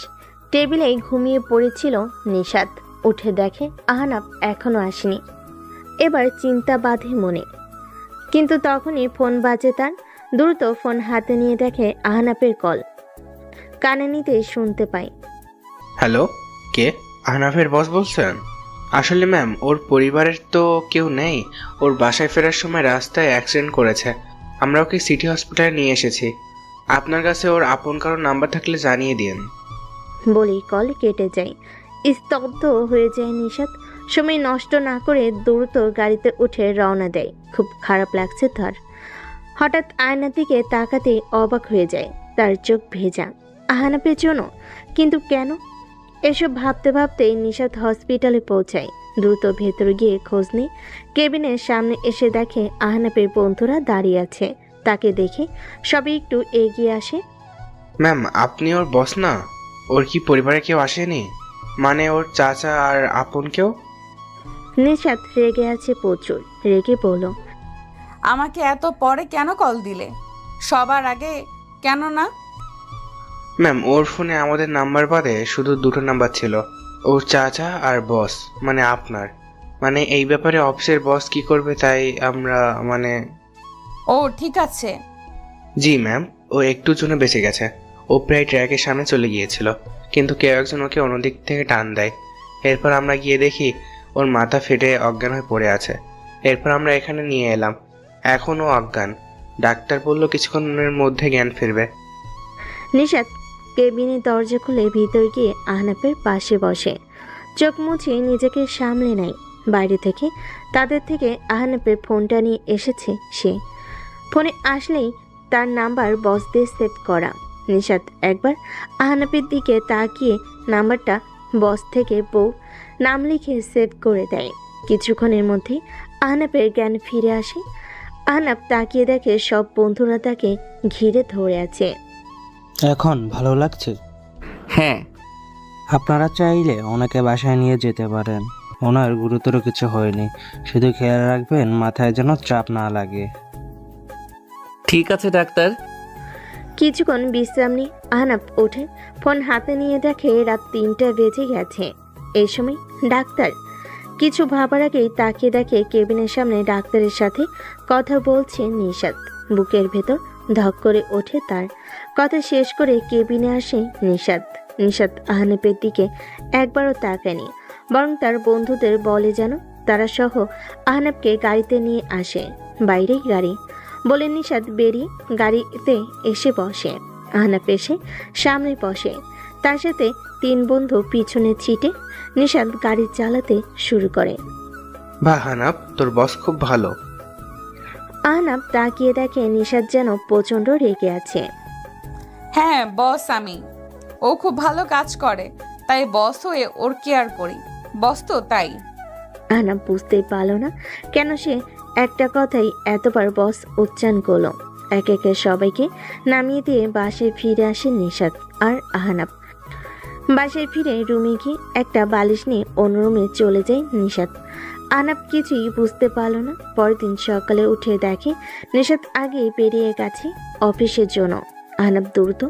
টেবিলে ঘুমিয়ে পড়েছিল নিশাত। উঠে দেখে আহনাফ এখনো আসেনি। এবার চিন্তা বাঁধে মনে, কিন্তু তখনই ফোন বাজে তার। দ্রুত ফোন হাতে নিয়ে দেখে আহনাফের কল। কানে নিতেই শুনতে পায়। হ্যালো, কে? আহনাফের বস বলছেন? আসলে ম্যাম, ওর পরিবারের তো কেউ নেই। ওর বাসায় ফেরার সময় রাস্তায় অ্যাক্সিডেন্ট করেছে। আমরা ওকে সিটি হসপিটালে নিয়ে এসেছি। আপনার কাছে ওর আপন কারো নাম্বার থাকলে জানিয়ে দিন। বলেই কল কেটে যায়। স্তব্ধ হয়ে যায় নিশাত। সময় নষ্ট না করে দ্রুত গাড়িতে উঠে রওনা দেয়। খুব খারাপ লাগছে তার। হঠাৎ আয়নার দিকে তাকাতেই অবাক হয়ে যায়। তার চোখ ভেজা। আহনাফের জন্য? কিন্তু কেন? এসব ভাবতে ভাবতেই নিশাত হসপিটালে পৌঁছায়। দ্রুত ভেতরে গিয়ে খোঁজ নেয়। কেবিনের সামনে এসে দেখে আহনাফের বন্ধুরা দাঁড়িয়ে আছে। তাকে দেখে সবাই একটু এগিয়ে আসে। ম্যাম, আপনি ওর বস না? ওর কি পরিবারে কেউ আসেনি? মানে ওর চাচা আর আপন কেউ? নিশাত রেগে আছে প্রচুর। রেগে বলল, আমাকে এত পরে কেন কল দিলে? সবার আগে কেন না? ম্যাম, ওর ফোনে আমাদের নাম্বার বাদে শুধু 2টো নাম্বার ছিল। ওর চাচা আর বস, মানে আপনার। মানে এই ব্যাপারে অফিসের বস কি করবে তাই আমরা ও ঠিক আছে। জি ম্যাম, ও একটু জন্য বেঁচে গেছে। ও প্রায় ট্র্যাকের সামনে চলে গিয়েছিল, কিন্তু কেউ একজন ওকে অন্যদিক থেকে টান দেয়। এরপর আমরা গিয়ে দেখি ওর মাথা ফেটে অজ্ঞান হয়ে পড়ে আছে। এরপর আমরা এখানে নিয়ে এলাম। এখনও অজ্ঞান। ডাক্তার বলল কিছুক্ষণের মধ্যে জ্ঞান ফিরবে। নিশাত কেবিনের দরজা খুলে ভিতর গিয়ে আহনাফের পাশে বসে। চোখ মুছে নিজেকে সামলে নেয়। বাইরে থেকে তাদের থেকে আহনাফের ফোনটা নিয়ে এসেছে সে। ফোনে আসলেই তার নাম্বার বস দিয়ে সেভ করা। নিশাত একবার আহনাফের দিকে তাকিয়ে নাম্বারটা বস থেকে বউ নাম লিখে সেভ করে দেয়। কিছুক্ষণের মধ্যে আহনাফের জ্ঞান ফিরে আসে। আহনাফ তাকিয়ে দেখে সব বন্ধুরা তাকে ঘিরে ধরে আছে। এখন ভালো লাগছে? হ্যাঁ। আপনারা চাইলে ওনাকে বাসায় নিয়ে যেতে পারেন। ওনার গুরুতর কিছু হয়নি, শুধু খেয়াল রাখবেন মাথায় যেন চাপ না লাগে। ঠিক আছে ডাক্তার। কিছুক্ষণ বিশ্রাম নিয়ে আহনাফ ওঠে। ফোন হাতে নিয়ে দেখে রাত 3টা বেজে গেছে। এই সময় ডাক্তার। কিছু ভাবার আগেই তাকিয়ে দেখে কেবিনের সামনে ডাক্তারের সাথে কথা বলছে নিশাত। বুকের ভেতর ধক করে ওঠে তার। কথা শেষ করে কেবিনে আসে নিশাত। নিশাত আহনাফের দিকে একবারও তাকায়নি, বরং তার বন্ধুদের বলে যেন তারা সহ আহনাফকে গাড়িতে নিয়ে আসে। বাইরেই গাড়ি বলে নিশাত বেরিয়ে গাড়িতে এসে বসে। আহনাফ এসে সামনে বসে। তার সাথে 3 বন্ধু পিছনে ছিটে নিশাত গাড়ি চালাতে শুরু করে। বাহ আহনাফ, তোর বস খুব ভালো। আহনাফ তাকিয়ে দেখে নিশাত যেন প্রচন্ড রেগে আছে। হ্যাঁ বস, আমি। ও খুব ভালো কাজ করে, তাই বস হয়ে ওর কেয়ার করি। বস তো তাই। আহনাফ বুঝতেই পারল না কেন সে একটা কথাই এতবার বস উচ্চারণ করলো। একে একে সবাইকে নামিয়ে দিয়ে বাসায় ফিরে আসে নিশাত আর আহনাব। বাসায় ফিরে রুমে গিয়ে একটা বালিশ নিয়ে অন্য রুমে চলে যায় নিশাত। আহনাব কিছুই বুঝতে পারল না। পরের দিন সকালে উঠে দেখে নিশাত আগে বেরিয়ে গেছে অফিসের জন্য। আহনাব দ্রুত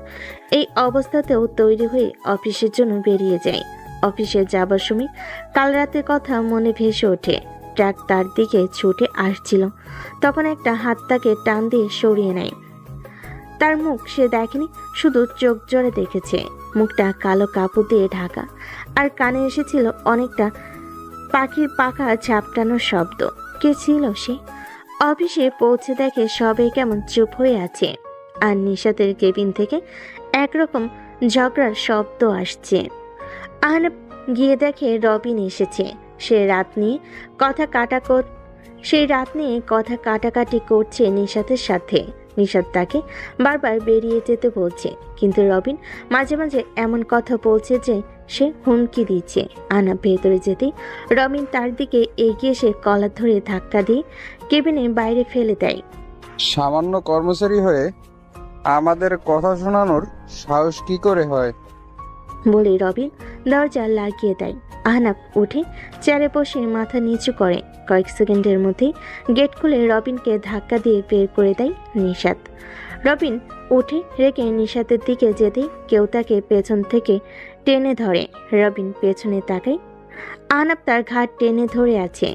এই অবস্থাতেও তৈরি হয়ে অফিসের জন্য বেরিয়ে যায়। অফিসে যাবার সময় কাল রাতের কথা মনে ভেসে ওঠে। ট্রাক তার দিকে ছুটে আসছিল, তখন একটা হাত তাকে টান দিয়ে সরিয়ে নেয়। তার মুখ সে দেখেনি, শুধু চোখ জোরে দেখেছে। মুখটা কালো কাপড় দিয়ে ঢাকা, আর কানে এসেছিল অনেকটা পাখির পাখা ঝাপটানোর শব্দ। কে ছিল সে? অফিসে পৌঁছে দেখে সবাই কেমন চুপ হয়ে আছে, আর নিশাতের কেবিন থেকে একরকম ঝগড়ার শব্দ আসছে। আহনাব গিয়ে দেখে রবিন এসেছে। সেই রাত নিয়ে কথা কাটাকাটি করছে নিশাতের সাথে। নিশাত তাকে বারবার বেরিয়ে যেতে বলছে, কিন্তু রবিন মাঝে মাঝে এমন কথা বলছে যে সে হুমকি দিচ্ছে। আহনাব ভেতরে যেতেই রবিন তার দিকে এগিয়ে এসে কলার ধরে ধাক্কা দিয়ে কেবিনের বাইরে ফেলে দেয়। সামান্য কর্মচারী হয়ে আমাদের কথা শোনানোর সাহস কি করে হয়? বলে রবিন দরজা লাগিয়ে দেয়। আহনাব উঠে চেয়ারে বসে মাথা নিচু করে। কয়েক সেকেন্ডের মধ্যেই গেট খুলে রবিনকে ধাক্কা দিয়ে বের করে দেয় নিশাত। রবিন উঠে রেখে নিশাতের দিকে যেতেই কেউ তাকে পেছন থেকে টেনে ধরে। রবিন পেছনে তাকায়। আহনাব তার ঘাট টেনে ধরে আছে।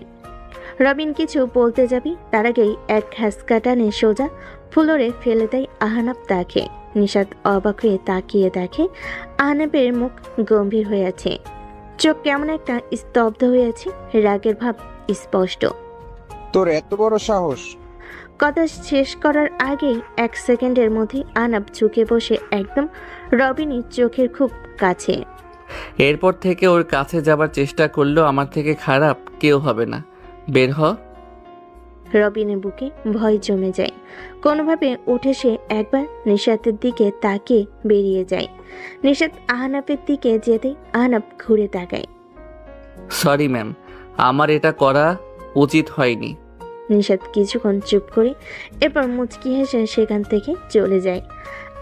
রবিন কিছু বলতে যাবে, তার আগেই এক ঘাসকা টানে সোজা ফ্লোরে ফেলে দেয় আহনাব তাকে। নিশাত অবাক হয়ে তাকিয়ে দেখে আহনাবের মুখ গম্ভীর হয়ে আছে, চোখ কেমন একটা স্তব্ধ হয়ে আছে, রাগের ভাব স্পষ্ট। তোর এত বড় সাহস! কথা শেষ করার আগেই এক সেকেন্ডের মধ্যে আহনাব ঝুঁকে বসে একদম রবিনের চোখের খুব কাছে। এরপর থেকে ওর কাছে যাবার চেষ্টা করলেও আমার থেকে খারাপ কেউ হবে না। বের হ। রবিনের বুকে ভয় জমে যায়। কোনোভাবে উঠে সে একবার নিশাতের দিকে তাকিয়ে বেরিয়ে যায়। নিশাত আহনাবের দিকে যেতে আহনাব ঘুরে তাকায়। সরি ম্যাম, আমার এটা করা উচিত হয়নি। নিশাত কিছুক্ষণ চুপ করে এরপর মুচকি হেসে সেখান থেকে চলে যায়।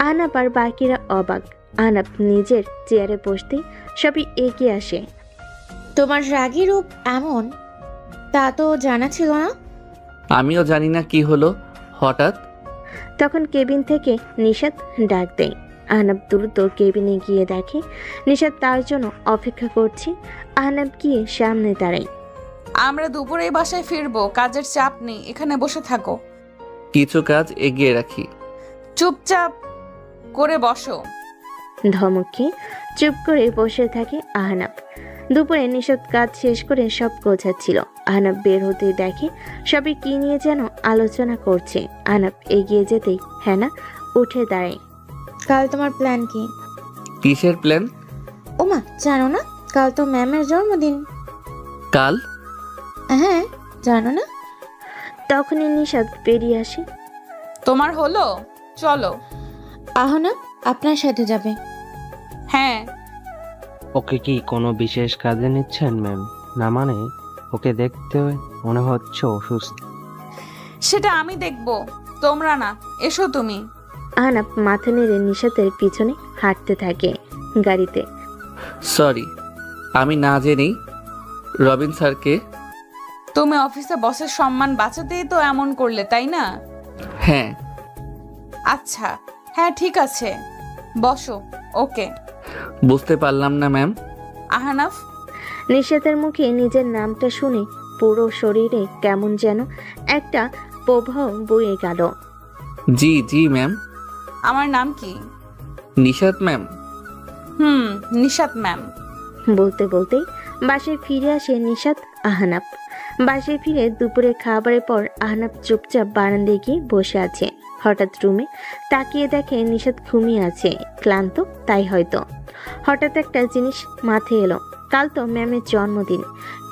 আহনাব আর বাকিরা অবাক। আহনাব নিজের চেয়ারে বসতে সবই এগিয়ে আসে। তোমার রাগী রূপ এমন, তা তো জানা ছিল না। আমিও জানি না কি হলো হঠাৎ। তখন কেবিন থেকে নিশাত ডাক দেয়। আহনাব দ্রুত কেবিনে গিয়ে দেখে নিশাত তার জন্য অপেক্ষা করছে। আহনাব গিয়ে সামনে দাঁড়ায়। আমরা দুপুরেই বাসায় ফিরবো, কাজের চাপ নেই, এখানে বসে থাকো। কিছু কাজ এগিয়ে রাখি। চুপচাপ করে বসো। ধমক খেয়ে চুপ করে বসে থাকে আহনাব। দুপুরে নিশাত কাজ শেষ করে সব গোছাচ্ছিল। আহনাব বের হতে দেখে সবাই কি নিয়ে যেন আলোচনা করছে। আহনাব এগিয়ে যেতেই হ্যানা উঠে দাঁড়ায়। কাল তোমার প্ল্যান কি? কিসের প্ল্যান? ওমা, জানো না? কাল তো ম্যামের জন্মদিন। কাল? হ্যাঁ, জানো না? তখনই নিশাত বেরিয়ে আসে। তোমার হলো? চলো। আহনা আপনার সাথে যাবে। হ্যাঁ। ওকে কি কোনো বিশেষ কাজে নিচ্ছেন ম্যাম? না মানে ওকে দেখতে মনে হচ্ছে অসুস্থ। সেটা আমি দেখবো, তোমরা না। এসো তুমি। আহনাব মাথা নেড়ে নিশাতের পিছনে হাঁটতে থাকে। গাড়িতে সরি, আমি না জেনেই। রবিন স্যারকে? তুমি অফিসে বসের সম্মান বাঁচাতেই তো এমন করলে, তাই না? হ্যাঁ। আচ্ছা, হ্যাঁ ঠিক আছে, বসো। ওকে। বুঝতে পারলাম না ম্যাম। আহনাফ। নিশাতের মুখে নিজের নামটা শুনে পুরো শরীরে কেমন যেন একটা প্রবাহ বয়ে গেল। জি জি ম্যাম। আমার নাম কি? নিশাত ম্যাম। নিশাত ম্যাম। বলতে বলতেই বাসায় ফিরে আসে নিশাত আহনাব। বাসায় ফিরে দুপুরে খাবারের পর আহনাব চুপচাপ বারান্দায় গিয়ে বসে আছে। হঠাৎ রুমে তাকিয়ে দেখে নিশাত ঘুমিয়ে আছে, ক্লান্ত তাই হয়তো। হঠাৎ একটা জিনিস মাথায় এলো, কাল তো ম্যামের জন্মদিন,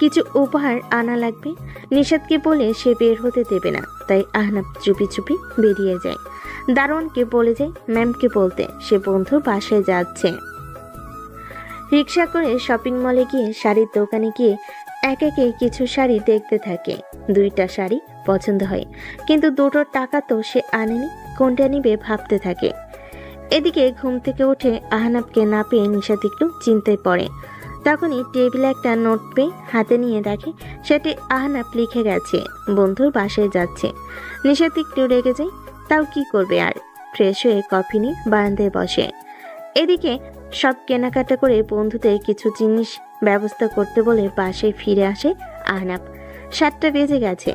কিছু উপহার আনা লাগবে। নিশাতকে বলে সে বের হতে দেবে না, তাই আহনাব চুপি চুপি বেরিয়ে যায়। দারোয়ানকে বলে যায় ম্যামকে বলতে সে বন্ধুর বাসায় যাচ্ছে। রিক্সা করে শপিং মলে গিয়ে শাড়ির দোকানে গিয়ে এক একে কিছু শাড়ি দেখতে থাকে। 2টা শাড়ি পছন্দ হয়, কিন্তু দুটোর টাকা তো সে আনেনি। কোনটা নিবে ভাবতে থাকে। এদিকে ঘুম থেকে উঠে আহনাবকে না পেয়ে নিশাত একটু চিন্তায় পড়ে। তখনই টেবিলে একটা নোট পেয়ে হাতে নিয়ে দেখে সেটি আহনাব লিখে গেছে বন্ধুর বাসায় যাচ্ছে। নিশাত একটু রেগে যায়, তাও কি করবে আর। ফ্রেশ হয়ে কফি নিয়ে বারান্দায় বসে। এদিকে সব কেনাকাটা করে বন্ধুদের কিছু জিনিস ব্যবস্থা করতে বলে বাসায় ফিরে আসে আহনাব। 7টা বেজে গেছে।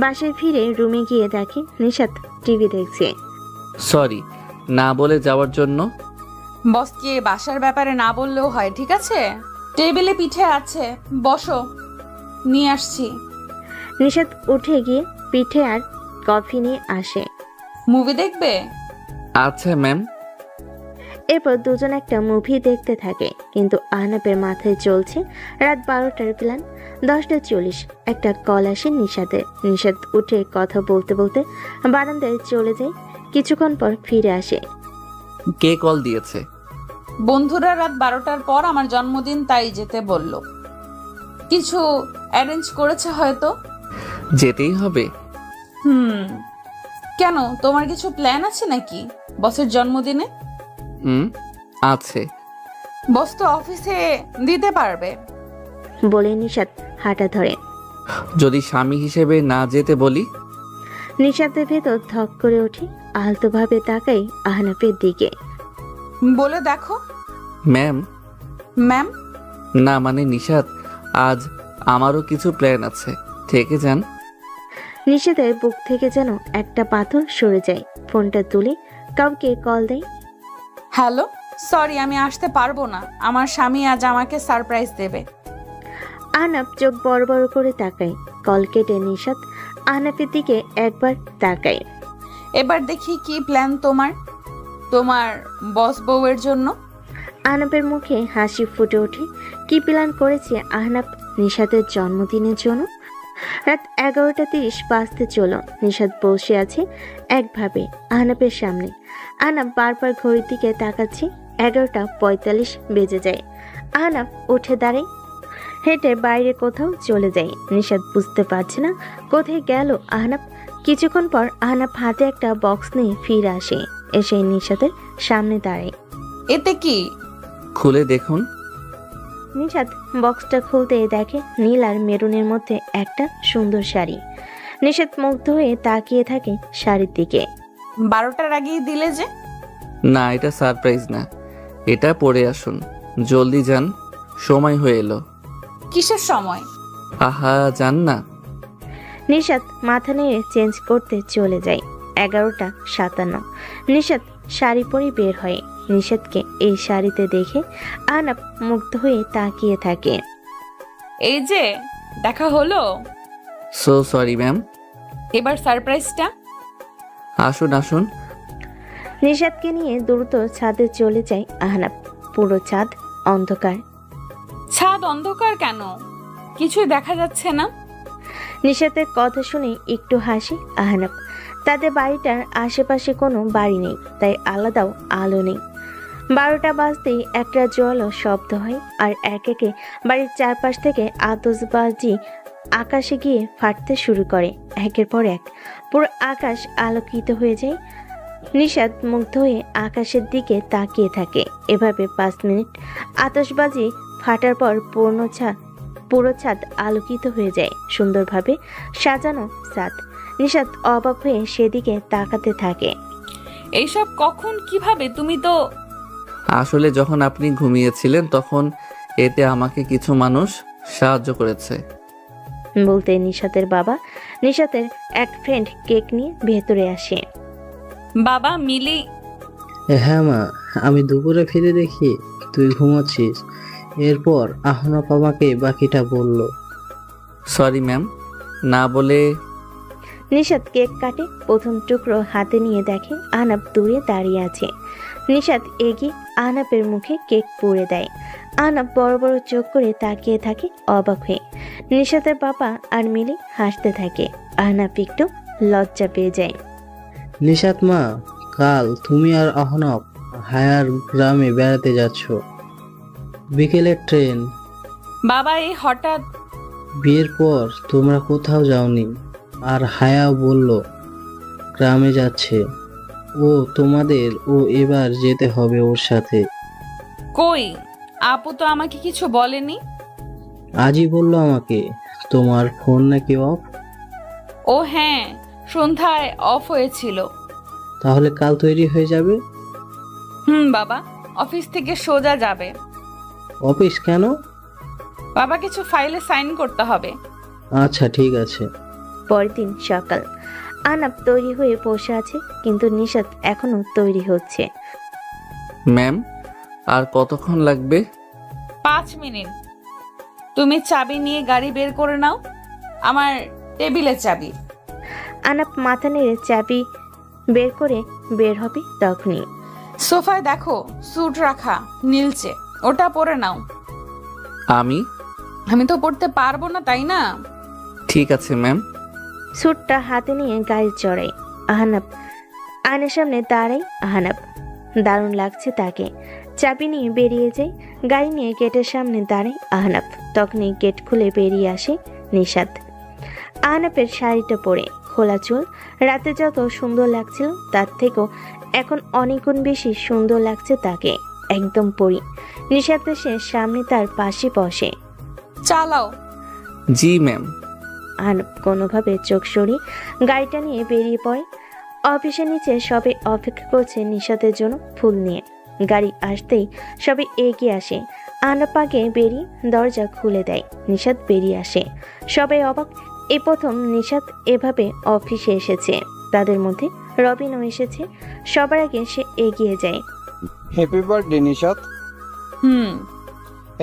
বাসায় ফিরে রুমে গিয়ে দেখে নিশাত টিভি দেখছে। সরি না বলে যাওয়ার জন্য। বসকে বাসার ব্যাপারে না বললেও হয়, ঠিক আছে? টেবিলে পিঠে আছে, বসো, নিয়ে আসছি। নিশাত উঠে গিয়ে পিঠে আর কফি নিয়ে আসে। মুভি দেখবে? আচ্ছা ম্যাম। এরপর দুজন একটা মুভি দেখতে থাকে, কিন্তু আহনাবের মাথায় চলছে রাত 12টার প্ল্যান। 10টা 40 একটা কল আসে নিশাতের। নিশাত উঠে কথা বলতে বলতে বারান্দায় চলে যায়। কিছুক্ষণ পর ফিরে আসে। কে কল দিয়েছে? বন্ধুরা রাত 12টার পর আমার জন্মদিন, তাই যেতে বলল। কিছু অ্যারেঞ্জ করেছে হয়তো। যেতেই হবে। কেন, তোমার কিছু প্ল্যান আছে নাকি বসের জন্মদিনে? আছে। বস তো অফিসে দিতে পারবে। বলে নিশাত হাঁটা ধরে। যদি স্বামী হিসেবে না যেতে বলি? নিশাতের ভেতর ধক করে ওঠে। আলতোভাবে তাকাই আহনাফের দিকে। বলে দেখো। ম্যাম? ম্যাম? না মানে নিশাত, আজ আমারও কিছু প্ল্যান আছে, থেকে যান। নিশাতের বুক থেকে যেন একটা পাথর সরে যায়। ফোনটা তুলে কাউকে কল দেয়। হ্যালো, সরি আমি আসতে পারবো না, আমার স্বামী আজ আমাকে সারপ্রাইজ দেবে। আহনাফ চোখ বড় বড় করে তাকায়। কল কেটে নিশাত আহনাফের দিকে একবার তাকায়। এবার দেখি কি প্ল্যান তোমার তোমার বস বউয়ের জন্য। আহনাফের মুখে হাসি ফুটে ওঠে। কি প্ল্যান করেছে আহনাফ নিশাতের জন্মদিনের জন্য? রাত 11টা 30 বাজতে চলো। নিশাত বসে আছে একভাবে আহনাফের সামনে। আহনাফ বারবার ঘড়ির দিকে তাকাচ্ছে। 11টা 45 বেজে যায়। আহনাফ উঠে দাঁড়ায়, হেঁটে বাইরে কোথাও চলে যায়। নিশাত বুঝতে পারছে না কোথায় গেল আহনাফ। কিছুক্ষণ পর আহনাফ হাতে একটা বক্স নিয়ে ফিরে আসে। এসে নিশাতের সামনে দাঁড়ায়। এতে কি? খুলে দেখুন। নিশাত বক্সটা খুলতে দেখে নীল আর মেরুনের মধ্যে একটা সুন্দর শাড়ি। নিশাত মুগ্ধ হয়ে তাকিয়ে থাকে শাড়ির দিকে। 12টার আগেই দিলে যে? না, এটা সারপ্রাইজ না, এটা পরে আসুন, জলদি যান, সময় হয়ে এলো। কিসের সময়? আহা যান না। নিশাত মাথা নেড়ে চেঞ্জ করতে চলে যায়। 11টা 57। নিশাত শাড়ি পরে বের হয়। নিশাতকে এই শাড়িতে দেখে আহনাফ মুগ্ধ হয়ে তাকিয়ে থাকে। এই যে দেখা হলো। So sorry ma'am. এবার সারপ্রাইজটা। আসুন আসুন। নিশাতকে নিয়ে দ্রুত ছাদে চলে যায় আহনাফ। পুরো ছাদ অন্ধকার। ছাদ অন্ধকার কেন? কিছুই দেখা যাচ্ছে না। নিশাতের কথা শুনে একটু হাসি আহনাফ। তাদের বাড়িটার আশেপাশে কোনো বাড়ি নেই, তাই আলাদাও আলো নেই। 12টা বাজতেই একটা জোয়ালো শব্দ হয়, আর এক একে বাড়ির চারপাশ থেকে আতশবাজি আকাশে গিয়ে ফাটতে শুরু করে। একের পর এক পুরো আকাশ আলোকিত হয়ে যায়। নিশাত মুগ্ধ হয়ে আকাশের দিকে তাকিয়ে থাকে। এভাবে 5 মিনিট আতশবাজি ফাটার পর পুরো ছাদ আলোকিত হয়ে যায়। সুন্দরভাবে সাজানো ছাদ। নিশাত অবাক হয়ে সেদিকে তাকাতে থাকে। এইসব কখন, কিভাবে? তুমি তো আসলে যখন আপনি ঘুমিয়েছিলেন তখন এতে আমাকে কিছু মানুষ সাহায্য করেছে। বলতে নিশাতের বাবা নিশাতের এক ফ্রেন্ড কেক নিয়ে ভেতরে আসে। বাবা মিলি। হ্যাঁ মা, আমি দুপুরে ফিরে দেখি তুই ঘুমাচ্ছিস। এরপর আহনাফ আমাকে বাকিটা বলল। সরি ম্যাম, না বলে। নিশাত কেক কাটে। প্রথম টুকরো হাতে নিয়ে দেখে আহনাফ দূরে দাঁড়িয়ে আছে। নিশাত এগিয়ে আহনাফের মুখে কেক পুড়ে দেয়। আহনাফ বড় বড় চোখ করে তাকিয়ে থাকে অবাক হয়ে। নিশাতের বাবা আর মিলি হাসতে থাকে। আহনাফ একটু লজ্জা পেয়ে যায়। নিশাত মা, কাল তুমি আর আহনাফ হায়ার গ্রামে বেড়াতে যাচ্ছ। বিকেলের ট্রেন। বাবা এই হঠাৎ? বিয়ের পর তোমরা কোথাও যাওনি, আর হায়া বলল গ্রামে যাচ্ছে। ও তোমাদের এবার যেতে হবে ওর সাথে। কই, আপু তো আমাকে কিছু বলেনি। আজই বললো আমাকে। তোমার ফোন নাকি অফ? ও হ্যাঁ, সন্ধ্যায় অফ হয়েছিল। তাহলে কাল তৈরি হয়ে যাবে। বাবা অফিস থেকে সোজা যাবে। অফিস কেন? বাবা কিছু ফাইলে সাইন করতে হবে। আচ্ছা ঠিক আছে। পরের দিন সকাল। আহনাব তৈরি হয়ে বসে আছে, কিন্তু নিশাত এখনো তৈরি হচ্ছে। ম্যাম, আর কতক্ষণ লাগবে? 5 মিনিট। তুমি চাবি নিয়ে গাড়ি বের করে নাও, আমার টেবিলের চাবি। আহনাব মাথা নেড়ে চাবি বের করে বের হবে তখনই। সোফায় দেখো স্যুট রাখা নীলচে, ওটা পরে নাও। আমি তো পড়তে পারবো না, তাই না? ঠিক আছে ম্যাম। স্যুটটা হাতে নিয়ে গাড়ি চড়াই আহনাব। আয়নার সামনে দাঁড়াই আহনাব। দারুণ লাগছে তাকে। চাবি নিয়ে বেরিয়ে যায়। গাড়ি নিয়ে গেটের সামনে দাঁড়ায় আহনাব। তখনই গেট খুলে বেরিয়ে আসে নিশাত। আহনাবের শাড়িটা পরে, খোলা চুল। রাতে যত সুন্দর লাগছিল তার থেকেও এখন অনেক গুণ বেশি সুন্দর লাগছে তাকে। একদম পরি। নিশাত এসে সামনে তার পাশে বসে। চালাও। জি ম্যাম। আহনাব কোনোভাবে চোখ সরিয়ে গাড়িটা নিয়ে বেরিয়ে পড়ে। অফিসের নিচে সবে অপেক্ষা করছে নিশাতের জন্য ফুল নিয়ে। গাড়ি আসতেই সবে এগিয়ে আসে। আহনাব আগে বেরিয়ে দরজা খুলে দেয়। নিশাত বেরিয়ে আসে। সবাই অবাক, এই প্রথম নিশাত এভাবে অফিসে এসেছে। তাদের মধ্যে রবিনও এসেছে। সবার আগে সে এগিয়ে যায়। Happy birthday Nishat.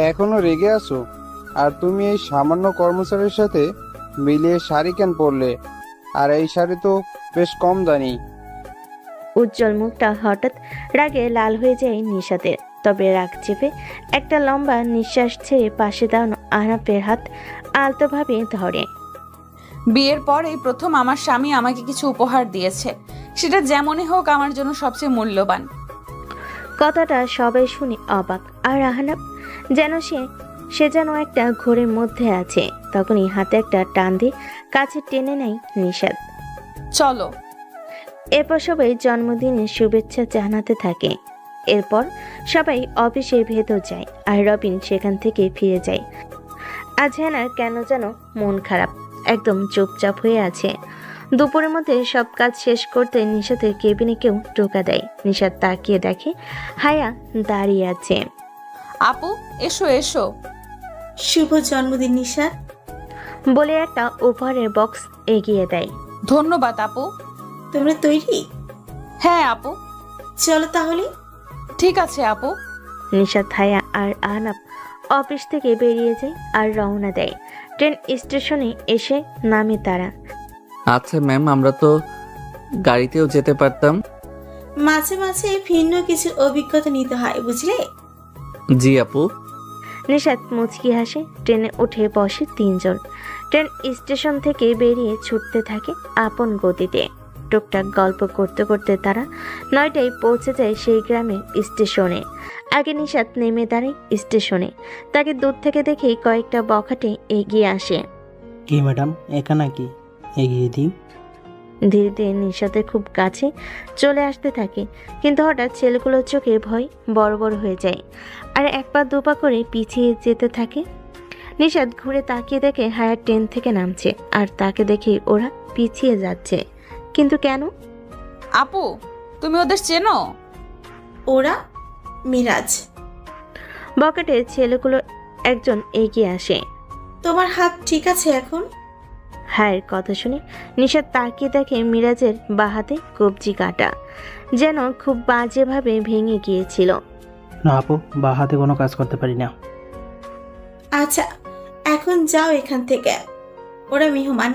এখনো রেগে আছো? আর তুমি এই সামান্য কর্মচারীর সাথে মিলিয়ে শাড়ি কেন পরলে? আর এই শাড়ি তো বেশ কম দামি। উজ্জ্বল মুখটা হঠাৎ রাগে লাল হয়ে যায় নিশাতের। তবে রাগ চেপে একটা লম্বা নিঃশ্বাস ছেড়ে পাশে দাঁড়ানো আহনাবের হাত আলতোভাবে ধরে। বিয়ের পর এই প্রথম আমার স্বামী আমাকে কিছু উপহার দিয়েছে, সেটা যেমনই হোক আমার জন্য সবচেয়ে মূল্যবান। কথাটা সবাই শুনে অবাক। আর আহনাব যেন সে যেন একটা ঘোরের মধ্যে আছে। তখনই হাতে একটা টান দিয়ে কাছে টেনে নেয় নিশাত। চলো। এরপর সবাই জন্মদিনের শুভেচ্ছা জানাতে থাকে। এরপর সবাই অফিসের ভেতর যায় আর রবিন সেখান থেকে ফিরে যায়। আজ হেনার কেন যেন মন খারাপ, একদম চুপচাপ হয়ে আছে। দুপুরের মধ্যে সব কাজ শেষ করতে নিশাতের কেবিনে কেউ টোকা দেয়। নিশাত তাকিয়ে দেখে হায়া দাঁড়িয়ে আছে। আপু এসো এসো। শুভ জন্মদিন নিশাত বলে একটা উপহারের বক্স এগিয়ে দেয়। ধন্যবাদ আপু। তোমরা তৈরি? হ্যাঁ আপু। চলো তাহলে। ঠিক আছে আপু। নিশাত, হায়া আর আহনাব অফিস থেকে বেরিয়ে যায় আর রওনা দেয়। ট্রেন স্টেশনে এসে নামে তারা। আচ্ছা ম্যাম, আমরা তো গাড়িতেও যেতে পারতাম। মাঝে মাঝে ভিন্ন কিছুর অভিজ্ঞতা নিতে হয়, বুঝলে? জি আপু। নিশাত মুচকি হাসে। ট্রেনে উঠে বসে তিনজন। ট্রেন স্টেশন থেকে বেরিয়ে ছুটতে থাকে আপন গতিতে। টুকটাক গল্প করতে করতে তারা 9টায় পৌঁছে যায় সেই গ্রামের স্টেশনে। আগে নিশাত নেমে দাঁড়ায় স্টেশনে। তাকে দূর থেকে দেখেই কয়েকটা বখাটে এগিয়ে আসে। কি ম্যাডাম, একা নাকি? এগিয়ে দিই। ধীরে ধীরে নিশাতের খুব কাছে চলে আসতে থাকে, কিন্তু হঠাৎ ছেলেগুলোর চোখে ভয় বড় বড় হয়ে যায় আর এক পা দু পা করে পিছিয়ে যেতে থাকে। নিশাত ঘুরে তাকিয়ে দেখে হায়ার ট্রেন থেকে নামছে আর তাকে দেখে ওরা পিছিয়ে যাচ্ছে। কিন্তু কেন? আপু তুমি ওদের চেনো? ওরা মিরাজ। বকেটের ছেলেগুলো একজন এগিয়ে আসে। তোমার হাত ঠিক আছে এখন? হায়ের কথা শুনে নিশাত তাকিয়ে দেখে মিরাজের বাঁ হাতে কবজি কাটা, যেন খুব বাজেভাবে ভেঙে গিয়েছিল। না আপু, বা হাতে কোনো কাজ করতে পারি না। আচ্ছা এখন যাও এখান থেকে, ওরা মেহমান।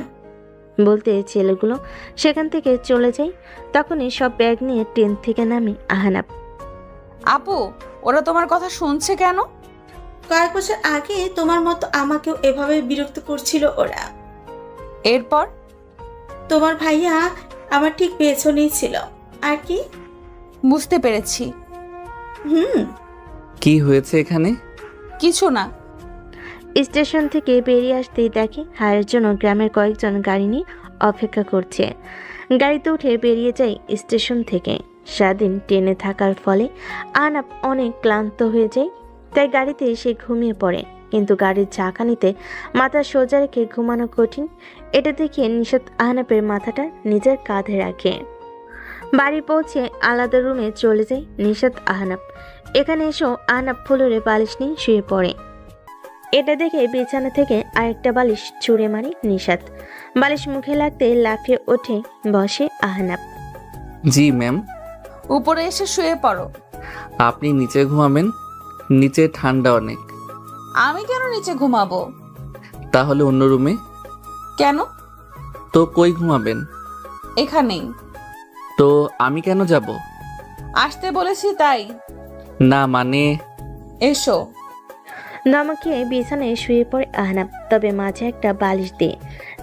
বলতে ছেলেগুলো সেখান থেকে চলে যায়। তখনই সব ব্যাগ নিয়ে ট্রেন থেকে নামে আহনাব। আপু ওরা তোমার কথা শুনছে কেন? কয়েক বছর আগে তোমার মতো আমাকেও এভাবে বিরক্ত করছিল ওরা। এরপর? তোমার ভাইয়া আমার ঠিক পেছনেই ছিল। আর কি? বুঝতে পেরেছি। কি হয়েছে এখানে? কিছু না। স্টেশন থেকে বেরিয়ে আসতেই দেখে হায়ের জন্য গ্রামের কয়েকজন গাড়ি নিয়ে অপেক্ষা করছে। গাড়িতে উঠে বেরিয়ে যায় স্টেশন থেকে। সারাদিন ট্রেনে থাকার ফলে আহনাব অনেক ক্লান্ত হয়ে যায়, তাই গাড়িতে সে ঘুমিয়ে পড়ে। কিন্তু গাড়ির ঝাঁকানিতে মাথা সোজা রেখে ঘুমানো কঠিন, এটা দেখে নিশাত আহনাবের মাথাটা নিজের কাঁধে রাখে। বাড়ি পৌঁছে আলাদা রুমে চলে যায় নিশাত আহনাব। এখানে এসেও আহনাব ফ্লোরে বালিশ নিয়ে শুয়ে পড়ে। এটা দেখে বিছানা থেকে আরেকটা বালিশ ছুঁড়ে মারে নিশাত। বালিশ মুখে লাগতে লাফিয়ে ওঠে বসে আহনাব। জি ম্যাম। উপরে এসে শুয়ে পড়ো। আপনি নিচে ঘুমাবেন? নিচে ঠান্ডা অনেক। আমি কেন নিচে ঘুমাবো? তাহলে অন্য রুমে। কেন? তো কই ঘুমাবেন? এখানেই। তো আমি কেন যাব? আসতে বলেছি তাই। না মানে। এসো। ধমকে বিছানায় শুয়ে পড়ে আহনাব, তবে মাঝে একটা বালিশ দিয়ে।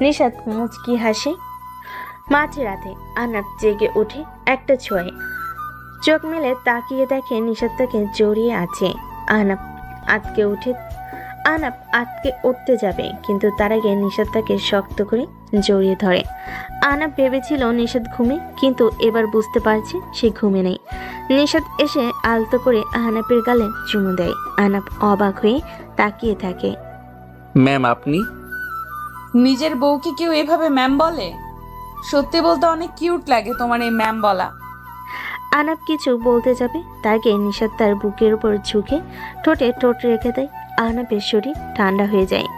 নিশাত মুচকি হাসে। মাঝরাতে আহনাব জেগে উঠে একটা ছোঁয়ে। চোখ মেলে তাকিয়ে দেখে নিশাত তাকে জড়িয়ে আছে। আহনাব আটকে উঠতে যাবে, কিন্তু তার আগে নিশাত তাকে শক্ত করে জড়িয়ে ধরে। আহনাব ভেবেছিল নিশাত ঘুমে, কিন্তু এবার বুঝতে পারছে সে ঘুমে নেই। নিশাত এসে আলতো করে আহনাবের গালে চুমু দেয়। আহনাব অবাক হয়ে তাকিয়ে থাকে। ম্যাম আপনি? নিজের বউকে কেউ এভাবে ম্যাম বলে? সত্যি বলতে অনেক কিউট লাগে তোমার এই ম্যাম বলা। আহনাব কিছু বলতে যাবে, তার আগে নিশাত তার বুকের উপর ঝুঁকে ঠোঁটে ঠোঁট রেখে দেয়। আহনাবের শরীর ঠান্ডা হয়ে যায়,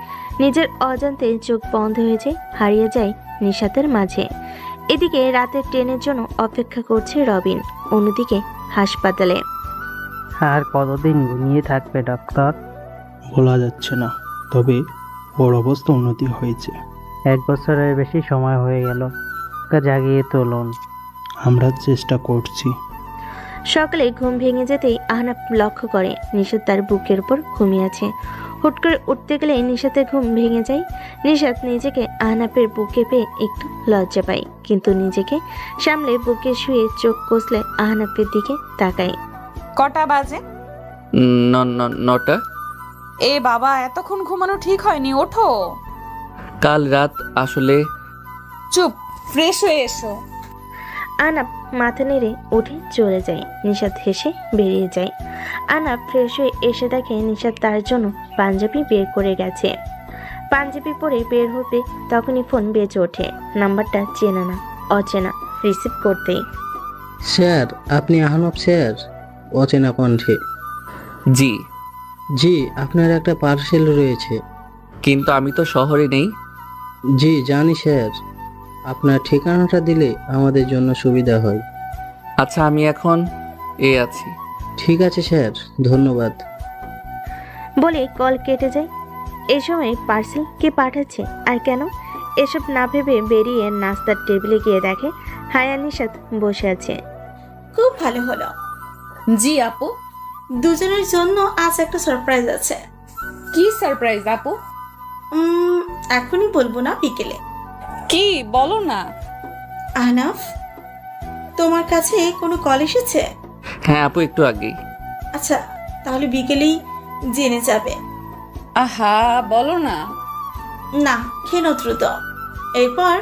নিজের অজান্তে চোখ বন্ধ হয়ে যায়, হারিয়ে যায় নিশাতের মাঝে। এদিকে রাতের ট্রেনের জন্য অপেক্ষা করছে রবিন, অন্যদিকে হাসপাতালে। আর কতদিন ঘুমিয়ে থাকবে ডাক্তার? বলা যাচ্ছে না, তবে ওর অবস্থা উন্নতি হয়েছে। 1 বছরের বেশি সময় হয়ে গেল, ওকে জাগিয়ে তুলুন। আমরা চেষ্টা করছি। সকালে ঘুম ভেঙে যেতেই আহনাব লক্ষ্য করে নিশাত তার বুকের উপর ঘুমিয়ে আছে। হুট করে উঠতে গেলে নিশাতের ঘুম ভেঙে যায়। নিশাত নিজেকে আহনাবের বুকে পেয়ে একটু লজ্জা পায়, কিন্তু নিজেকে সামলে বুকে শুয়ে চোখ কষলে আহনাবের দিকে তাকায়। কটা বাজে? 9টা। এ বাবা, এতক্ষণ ঘুমানো ঠিক হয়নি, ওঠো। কাল রাত আসলে। চুপ, ফ্রেশ হয়ে এসো। আহনাব মাথা নেড়ে উঠে চলে যায়। নিশাত হেসে বেরিয়ে যায়। আহনাব ফ্রেশ হয়ে এসে দেখে নিশাত তার জন্য পাঞ্জাবি বের করে গেছে। পাঞ্জাবি পরে বের হতে তখনই ফোন বেজে ওঠে। নাম্বারটা চেনা না, অচেনা। রিসিভ করতেই। স্যার, আপনি আহনাব স্যার? অচেনা কণ্ঠে। জি। জি, আপনার একটা পার্সেল রয়েছে। কিন্তু আমি তো শহরে নেই। জি জানি স্যার, আপনার ঠিকানাটা দিলে আমাদের জন্য সুবিধা হয়। আচ্ছা আমি এখন আছি। ঠিক আছে স্যার, ধন্যবাদ। বলে কল কেটে যায়। এই সময় পার্সেল কে পাঠাচ্ছে আর কেন, এসব না ভেবে বেরিয়ে নাস্তার টেবিলে গিয়ে দেখে হায়া নিশাত বসে আছে। খুব ভালো হলো। জি আপু। দুজনের জন্য আজ একটা সারপ্রাইজ আছে। কি সারপ্রাইজ আপু? এখনই বলবো না, বিকেলে। কি বলো না। আহনাফ, তোমার কাছে কোনো কল এসেছে? হ্যাঁ আপু, একটু আগেই। আচ্ছা, তাহলে বিকেলেই জেনে যাবে। আহা, বলো না। না, খেনো দ্রুত। এরপর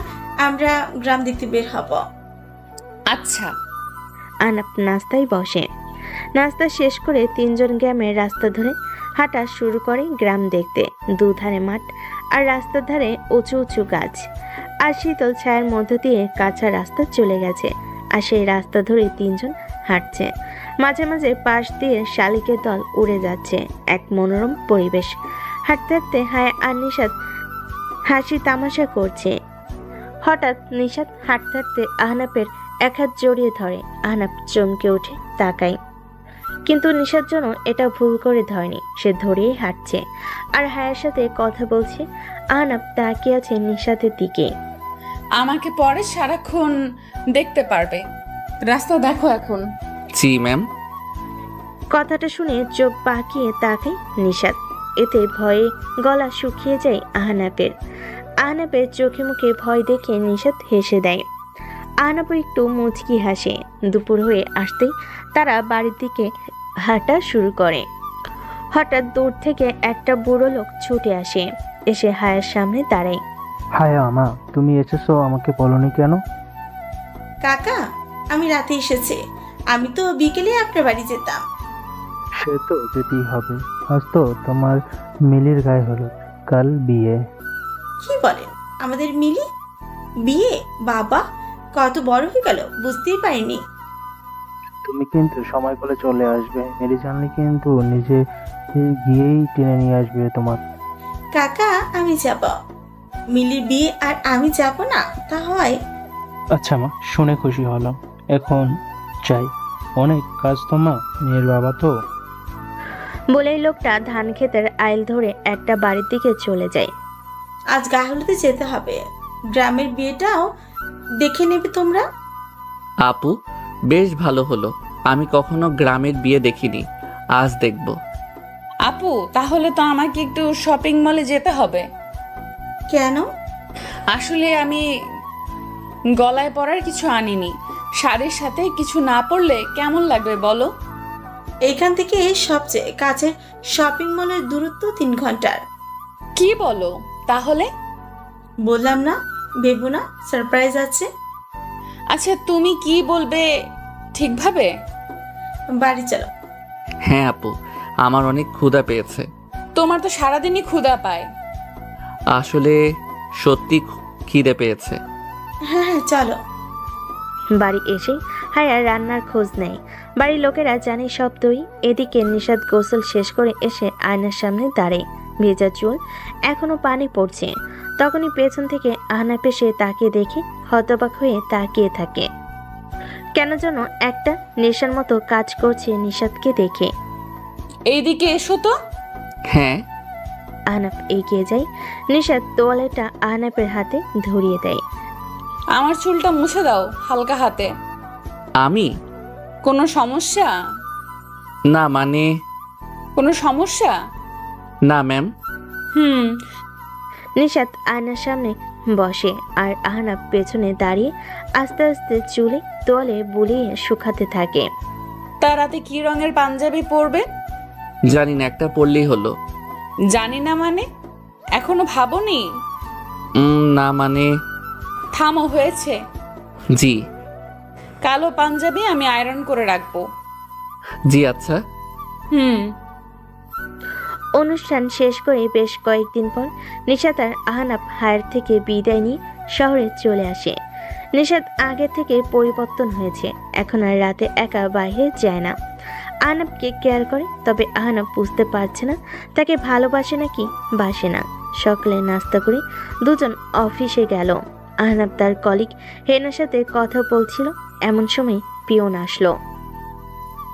আমরা গ্রাম দেখতে বের হব। আচ্ছা। আহনাব নাস্তায় বসে। নাস্তা শেষ করে তিনজন গ্রামের রাস্তা ধরে হাঁটা শুরু করে গ্রাম দেখতে। দুধারে মাঠ আর রাস্তার ধারে উঁচু উঁচু গাছ, আর শীতল ছায়ার মধ্য দিয়ে কাঁচা রাস্তা চলে গেছে। আর সেই রাস্তা ধরে তিনজন হাঁটছে। মাঝে মাঝে পাশ দিয়ে শালিকের দল উড়ে যাচ্ছে। এক মনোরম পরিবেশ। হাঁটতে হাঁটতে হায়া আর নিশাত হাসি তামাশা করছে। হঠাৎ নিশাত হাঁটতে হাঁটতে আহনাবের এক হাত জড়িয়ে ধরে। আহনাব চমকে উঠে তাকায়, কিন্তু নিশার জন্য এটা ভুল করে ধরেনি। সে ধরেই হাঁটছে আর হায়ার সাথে কথা বলছে। আহনাব তাকিয়ে আছে নিশাতের দিকে। আমাকে পরে সারাক্ষণ দেখতে পারবে, রাস্তা দেখো এখন। জি ম্যাম। কথাটা শুনে চোখ পাকিয়ে তাকায় নিশাত। এতে ভয়ে গলা শুকিয়ে যায় আহনাবের। আহনাবের চোখে মুখে ভয় দেখে নিশাত হেসে দেয়। আহনাব একটু মুচকি হাসে। দুপুর হয়ে আসতেই তারা বাড়ির দিকে হাঁটা শুরু করে। হঠাৎ দূর থেকে একটা বুড়ো লোক ছুটে আসে, এসে হায়ার সামনে দাঁড়ায়। হায়া মা, তুমি এসেছো, আমাকে বলনি কেন? কাকা, আমি রাতে এসেছে। আমি তো বিকেলে আপনার বাড়ি যেতাম। সে তো যেতেই হবে, আজ তো তোমার মিলির গায়ে হলুদ, কাল বিয়ে। কি বলেন? আমাদের মিলি বিয়ে? বাবা, কত বড় হয়ে গেল, বুঝতেই পারিনি। তুমি কিন্তু সময় করে চলে আসবে, মিলি জানলে কিন্তু নিজে গিয়েই টেনে নিয়ে আসবে তোমার। কাকা, আমি যাব। মিলির বিয়ে আর আমি যাব না, তা হয়? আচ্ছা মা, শুনে খুশি হলাম। এখন চাই, অনেক কাজ তো মা, মেয়ের বাবা তো। বলেই লোকটা ধান ক্ষেতের আইল ধরে একটা বাড়ির দিকে চলে যায়। আজ গায়ে হলুদে যেতে হবে, গ্রামের বিয়েটাও দেখে নেবে তোমরা। আপু, বেশ ভালো হলো। আমি কখনো গ্রামের বিয়ে দেখিনি, আজ দেখব। আপু, তাহলে তো আমাকে একটু শপিং মলে যেতে হবে। কেন? আসলে আমি গলায় পরার কিছু আনিনি। শাড়ির সাথে কিছু না পরলে কেমন লাগবে বলো? এখান থেকে সবচেয়ে কাছের শপিং মলের দূরত্ব 3 ঘন্টার। কি বলো? তাহলে বললাম না, ভেবো না, সারপ্রাইজ আছে। আচ্ছা, তুমি কি বলবে ঠিকভাবে? বাড়ি চলো। হ্যাঁ আপু, আমার অনেক ক্ষুধা পেয়েছে। তোমার তো সারাদিনই ক্ষুধা পায়। আসলে সত্যি খিদে পেয়েছে। হ্যাঁ হ্যাঁ, চলো। বাড়ি এসে হায়া রান্নার খোঁজ নেয়। বাড়ির লোকেরা জানে সবই। এদিকে নিশাদ গোসল শেষ করে এসে আয়নার সামনে দাঁড়ায়। ভেজা চুল, এখনো পানি পড়ছে। তখনই পেছন থেকে আহনাফ এসে তাকিয়ে দেখে হতবাক হয়ে তাকিয়ে থাকে। কেন যেন একটা নেশার মতো কাজ করছে নিশাদকে দেখে। এইদিকে এসো তো। হ্যাঁ। আহনাফ এগিয়ে যায়। নিশাদ তোয়ালেটা আহনাফের হাতে ধরিয়ে দেয়। আমার চুলটা মুছে দাও হালকা হাতে। আমি? কোনো সমস্যা? না মানে। কোনো সমস্যা? না ম্যাম। নিশাদ আয়নার সামনে বসে আর আহনাফ পেছনে দাঁড়িয়ে আস্তে আস্তে চুলে তোয়ালে বুলিয়ে শুকাতে থাকে। তা রাতে কি রঙের পাঞ্জাবি পরবে? জানি না, একটা পড়লেই হলো। জানি না মানে? এখনো ভাবোনি? না মানে। থামো, হয়েছে। জি। কালো পাঞ্জাবি আমি আয়রন করে রাখবো। জি আচ্ছা। অনুষ্ঠান শেষ করে বেশ কয়েকদিন পর নিশাত আর আহনাফ হায়ার থেকে বিদায় নিয়ে শহরে চলে আসে। নিশাত আগে থেকে পরিবর্তন হয়েছে, এখন আর রাতে একা বাইরে যায় না। আহনাফকে কেয়ার করে, তবে আহনাফ বুঝতে পারছে না তাকে ভালোবাসে নাকি বাসে না। সকালে নাস্তা করে দুজন অফিসে গেল। আহনাফ তার কলিগ হেনার সাথে কথা বলছিল, এমন সময় পিয়ন আসলো।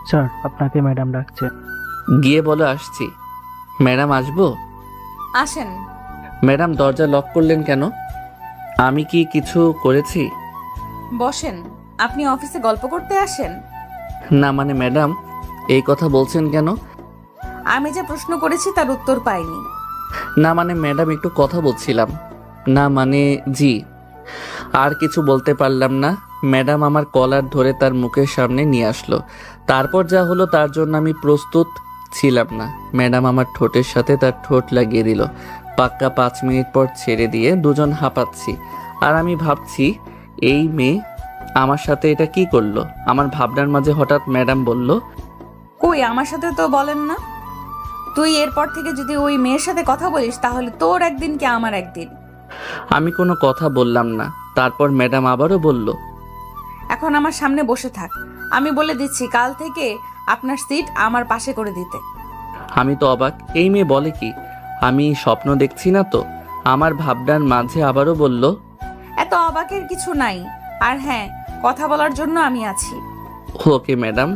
স্যার, আপনাকে ম্যাডাম ডাকছে। গিয়ে বলে আসছি। ম্যাডাম আসবো? আসেন। ম্যাডাম দরজা লক করলেন কেন? আমি কি কিছু করেছি? বসেন। আপনি অফিসে গল্প করতে আসেন? না মানে ম্যাডাম, এই কথা বলছেন কেন? আমি যে প্রশ্ন করেছি তার উত্তর পাইনি। না মানে ম্যাডাম, একটু কথা বলছিলাম। না মানে জি। আর কিছু বলতে পারলাম না। ম্যাডাম আমার কলার ধরে তার মুখের সামনে নিয়ে আসলো। তারপর যা হলো তার জন্য আমি প্রস্তুত ছিলাম না। ম্যাডাম আমার ঠোঁটের সাথে তার ঠোঁট লাগিয়ে দিল। পাক্কা 5 মিনিট পর ছেড়ে দিয়ে দুজন হাঁপাচ্ছি। আর আমি ভাবছি এই মেয়ে আমার সাথে এটা কি করলো। আমার ভাবনার মাঝে হঠাৎ ম্যাডাম বলল, কই, আমার সাথে তো বলেন না। তুই এরপর থেকে যদি ওই মেয়ের সাথে কথা বলিস তাহলে তোর একদিন কি আমার একদিন। আমি কোনো কথা বললাম না। তারপর ম্যাডাম আবারও বলল, এখন আমার সামনে বসে থাক। আমি বলে দিচ্ছি কাল থেকে আপনার সিট আমার পাশে করে দিতে। আমি তো অবাক, এই মেয়ে বলে কি? আমি স্বপ্ন দেখছি না তো? আমার ভাবনার মাঝে আবারও বলল, এত অবাকের কিছু নাই। আর হ্যাঁ, কথা বলার জন্য আমি আছি। Okay madam.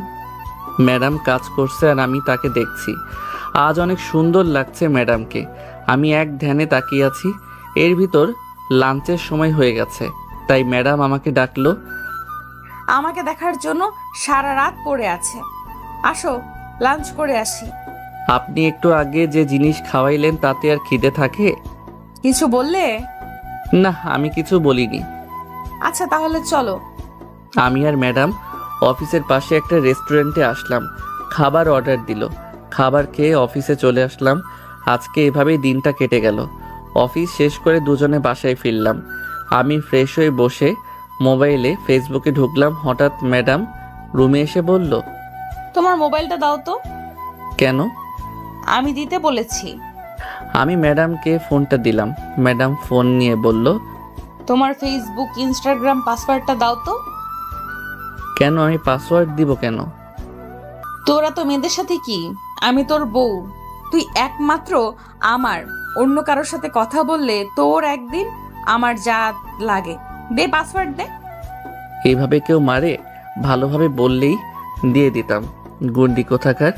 ম্যাডাম কাজ করছে আর আমি তাকে দেখছি। আজ অনেক সুন্দর লাগছে ম্যাডামকে। আমি এক ধ্যানে তাকিয়ে আছি। এর ভিতর লাঞ্চের সময় হয়ে গেছে, তাই ম্যাডাম আমাকে ডাকলো। আমাকে দেখার জন্য সারা রাত পড়ে আছে। আসো, লাঞ্চ করে আসি। আপনি একটু আগে যে জিনিস খাওয়াইলেন তাতে আর খিদে থাকে? কিছু বললে? না, আমি কিছু বলিনি। আচ্ছা তাহলে চলো। আমি আর ম্যাডাম অফিসের পাশে একটা রেস্টুরেন্টে আসলাম। খাবার অর্ডার দিল। খাবার খেয়ে অফিসে চলে আসলাম। আজকে এভাবেই দিনটা কেটে গেল। অফিস শেষ করে দুজনে বাসায় ফিরলাম। আমি ফ্রেশ হয়ে বসে মোবাইলে ফেসবুকে ঢুকলাম, হঠাৎ ম্যাডাম রুমে এসে বলল, তোমার মোবাইলটা দাও তো। কেন? আমি দিতে বলেছি। আমি ম্যাডামকে ফোনটা দিলাম। ম্যাডাম ফোন নিয়ে বলল, তোমার ফেসবুক ইনস্টাগ্রাম পাসওয়ার্ডটা দাও তো। কেন? আমি পাসওয়ার্ড দিব কেন? তোরা তো মেয়েদের সাথে কি, আমি তোর বউ, তুই একমাত্র আমার। অন্য কারোর সাথে কথা বললে তোর একদিন আমার যা লাগে। দে পাসওয়ার্ড দে। এইভাবে কেউ মারে? ভালোভাবে বললেই দিয়ে দিতাম। গুন্ডি কোথাকার।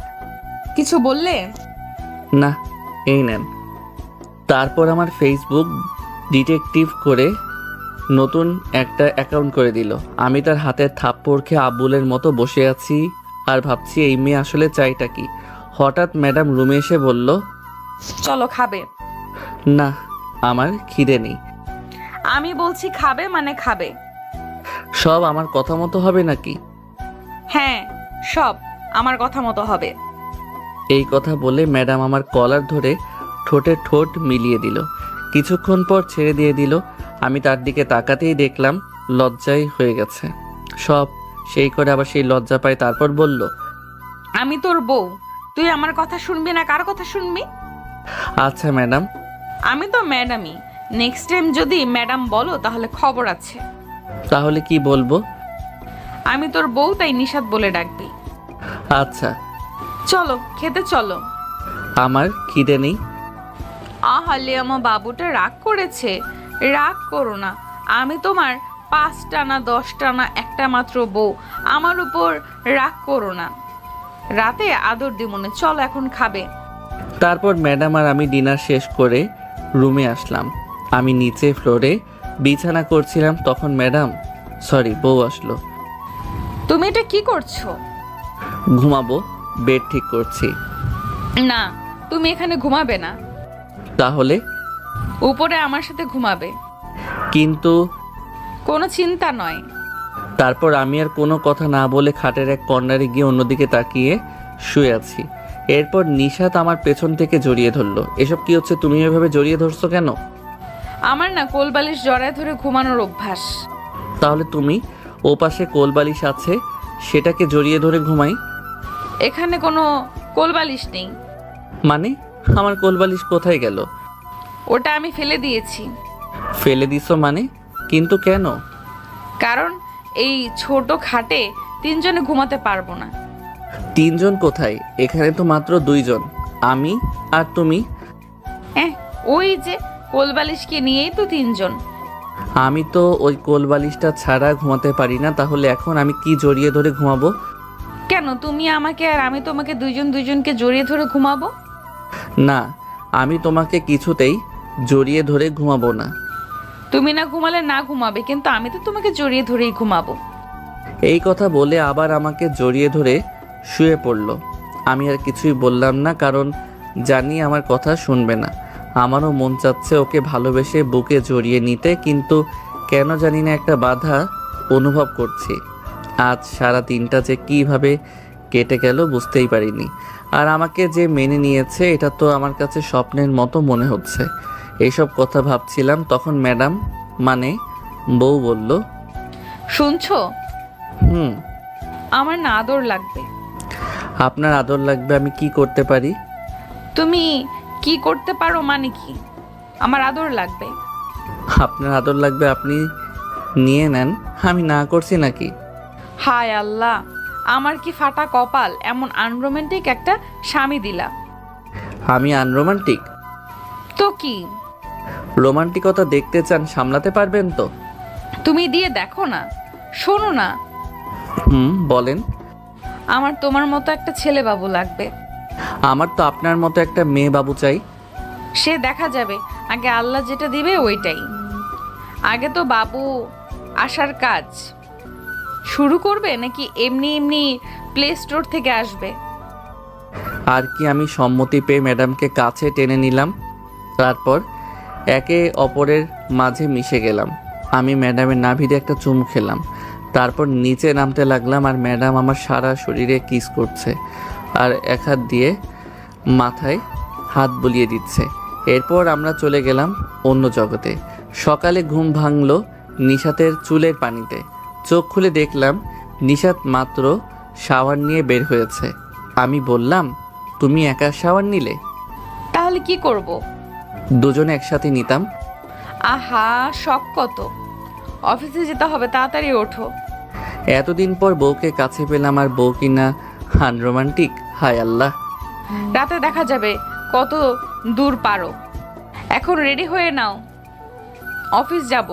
কিছু বললে? না, এই নেন। তারপর আমার ফেসবুক ডিটেকটিভ করে নতুন একটা অ্যাকাউন্ট করে দিল। আমি তার হাতের থাপ্পড় খেয়ে আবুলের মতো বসে আছি আর ভাবছি এই মেয়ে আসলে চাইটা কি। হঠাৎ ম্যাডাম রুমে এসে বলল, চলো খাবে। না, আমার খিদে নেই। আমি বলছি খাবে মানে খাবে। সব আমার কথা মতো হবে নাকি? হ্যাঁ, সব আমার কথা মতো হবে। এই কথা বলে ম্যাডাম আমার কলার ধরে ঠোঁটে ঠোঁট মিলিয়ে দিল। কিছুক্ষণ পর ছেড়ে দিয়ে দিল। আমি তার দিকে তাকাতেই দেখলাম লজ্জাই হয়ে গেছে সব। সেই করে আবার সেই লজ্জা পায়। তারপর বলল, আমি তোর বউ, তুই আমার কথা শুনবি না কার কথা শুনবি? আচ্ছা ম্যাডাম। আমি তো ম্যাডামই। নেক্সট টাইম যদি ম্যাডাম বলো তাহলে খবর আছে। তাহলে কি বলবো? আমি তোর বউ, তাই নিশাত বলে ডাকবি। আচ্ছা। চলো খেতে চলো। আমার খিদে নেই। আহালে আমার বাবুটা রাগ করেছে। রাগ করো না, আমি তোমার 5টা না 10টা না একটা মাত্র বউ। আমার উপর রাগ করো না। রাতে আদর দিমনে। চলো এখন খাবে। তারপর ম্যাডাম আর আমি ডিনার শেষ করে রুমে আসলাম। আমি নিচে ফ্লোরে বিছানা করছিলাম, তখন বউ আসলো। তুমি এটা কি করছো? ঘুমাবো, বেড ঠিক করছি। না, তুমি এখানে ঘুমাবে না। তাহলে? উপরে আমার সাথে ঘুমাবে। কিন্তু কোনো চিন্তা নয়। তারপর আমি আর কোনো কথা না বলে খাটের এক কর্নারে গিয়ে অন্যদিকে তাকিয়ে শুয়ে আছি। এরপর নিশাত আমার পেছন থেকে জড়িয়ে ধরলো। এসব কি হচ্ছে? তুমি এভাবে জড়িয়ে ধরছো কেন? আমার না কোলবালিশ জড়ায় ধরে ঘুমানোর অভ্যাস। তাহলে তুমি ও পাশে কোলবালিশ আছে, সেটাকে জড়িয়ে ধরে ঘুমাই। এখানে কোনো কোলবালিশ নেই। মানে? আমার কোলবালিশ কোথায় গেল? ওটা আমি ফেলে দিয়েছি। ফেলে দিছো মানে? কিন্তু কেন? কারণ এই ছোট খাটে 3 জনে ঘুমাতে পারবো না। 3 জন কোথায়? এখানে তো মাত্র 2 জন, আমি আর তুমি। ওই যে কোলবালিশকে নিয়েই তো 3 জন। আমি তো ওই কোলবালিশটা ছাড়া ঘুমাতে পারি না। তাহলে এখন আমি কি জড়িয়ে ধরে ঘুমাবো? কেন তুমি আমাকে আর আমি তোমাকে দুজনকে জড়িয়ে ধরে ঘুমাবো? না, আমি তোমাকে কিছুতেই জড়িয়ে ধরে ঘুমাবো না। তুমি না ঘুমালে না ঘুমাবে, কিন্তু আমি তো তোমাকে জড়িয়ে ধরেই ঘুমাবো। এই কথা বলে আবার আমাকে জড়িয়ে ধরে শুয়ে পড়ল। আমি আর কিছুই বললাম না, কারণ জানি আমার কথা শুনবে না। আমারও মন চাচ্ছে ওকে ভালোবেসে বুকে জড়িয়ে নিতে, কিন্তু কেন জানি না একটা বাধা অনুভব করছি। আজ সারা দিনটা যে কীভাবে কেটে গেল বুঝতেই পারিনি। আর আমাকে যে মেনে নিয়েছে এটা তো আমার কাছে স্বপ্নের মতো মনে হচ্ছে। এইসব কথা ভাবছিলাম, তখন ম্যাডাম মানে বউ বলল, শুনছো? আমার না আদর লাগবে। আপনার আদর লাগবে? আমি কি করতে পারি? তুমি কি করতে পারো মানে কি? আমার আদর লাগবে। আপনার আদর লাগবে, আপনি নিয়ে নেন। আমি না করছি নাকি? হায় আল্লাহ, আমার কি ফাটা কপাল, এমন আনরোমান্টিক একটা স্বামী দিলা। আমি আনরোমান্টিক? তো কি? রোমান্টিকতা দেখতে চান, সামলাতে পারবেন তো? তুমি দিয়ে দেখো না। শোনো না, বলেন। আমার তোমার মতো একটা ছেলে বাবু লাগবে। আমার তো আপনার মতো একটা মেয়ে বাবু চাই। সে দেখা যাবে, আগে আল্লাহ যেটা দিবে ওইটাই। আগে তো বাবু আসার কাজ শুরু করবে, নাকি এমনি এমনি প্লে স্টোর থেকে আসবে? আর কি, আমি সম্মতি পেয়ে ম্যাডামকে কাছে টেনে নিলাম। তারপর একে অপরের মাঝে মিশে গেলাম। আমি ম্যাডামের নাভিতে একটা চুমু খেলাম। তারপর নিচে নামতে লাগলাম, আর ম্যাডাম আমার সারা শরীরে কিস করছে আর এক হাত দিয়ে মাথায় হাত বুলিয়ে দিচ্ছে। এরপর আমরা চলে গেলাম অন্য জগতে। সকালে ঘুম ভাঙলো নিশাতের চুলের পানিতে। চোখ খুলে দেখলাম নিশাত মাত্র শাওয়ার নিয়ে বের হয়েছে। আমি বললাম, তুমি একা শাওয়ার নিলে? তাহলে কি করব? দুজনে একসাথে নিতাম। আহা, শখ কত! অফিসে যেতে হবে, তাড়াতাড়ি ওঠো। এতদিন পর বউকে কাছে পেলাম, আর বউ কিনা আনরোমান্টিক। হায় আল্লাহ। রাতে দেখা যাবে কত দূর পারো। এখন রেডি হয়ে নাও, অফিস যাব।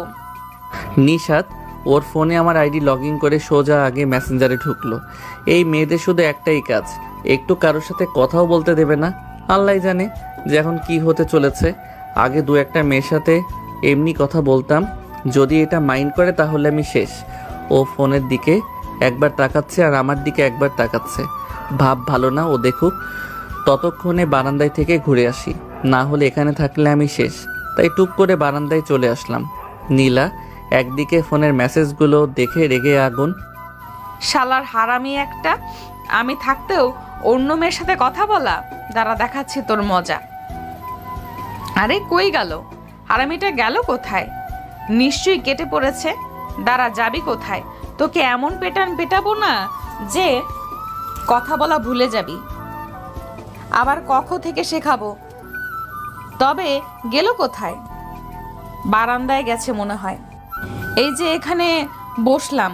নিশাত ওর ফোনে আমার আইডি লগ ইন করে সোজা আগে মেসেঞ্জারে ঢুকলো। এই মেয়েদের শুধু একটাই কাজ, একটু কারোর সাথে কথাও বলতে দেবে না। আল্লাহ জানে যে এখন কি হতে চলেছে। আগে দু একটা মেয়ের সাথে এমনি কথা বলতাম, যদি এটা মাইন্ড করে তাহলে আমি শেষ। ও ফোনের দিকে একবার তাকাচ্ছে আর আমার দিকে একবার তাকাচ্ছে। ভাব ভালো না, ও দেখুক। ততক্ষণে বারান্দায় থেকে ঘুরে আসি, না হলে এখানে থাকলে আমি শেষ। তাই টুক করে বারান্দায় চলে আসলাম। নীলা একদিকে ফোনের মেসেজগুলো দেখে রেগে আগুন। শালার হারামি একটা, আমি থাকতেও অন্য মেয়ের সাথে কথা বলা। দাঁড়া, দেখাচ্ছি তোর মজা। আরে কই গেল হারামিটা? গেল কোথায়? নিশ্চয়ই কেটে পড়েছে। দাঁড়া, যাবি কোথায়? তোকে এমন পেটাবো না যে কথা বলা ভুলে যাবি। আবার কখন থেকে শেখাবো। তবে গেল কোথায়? বারান্দায় গেছে মনে হয়। এই যে এখানে বসলাম,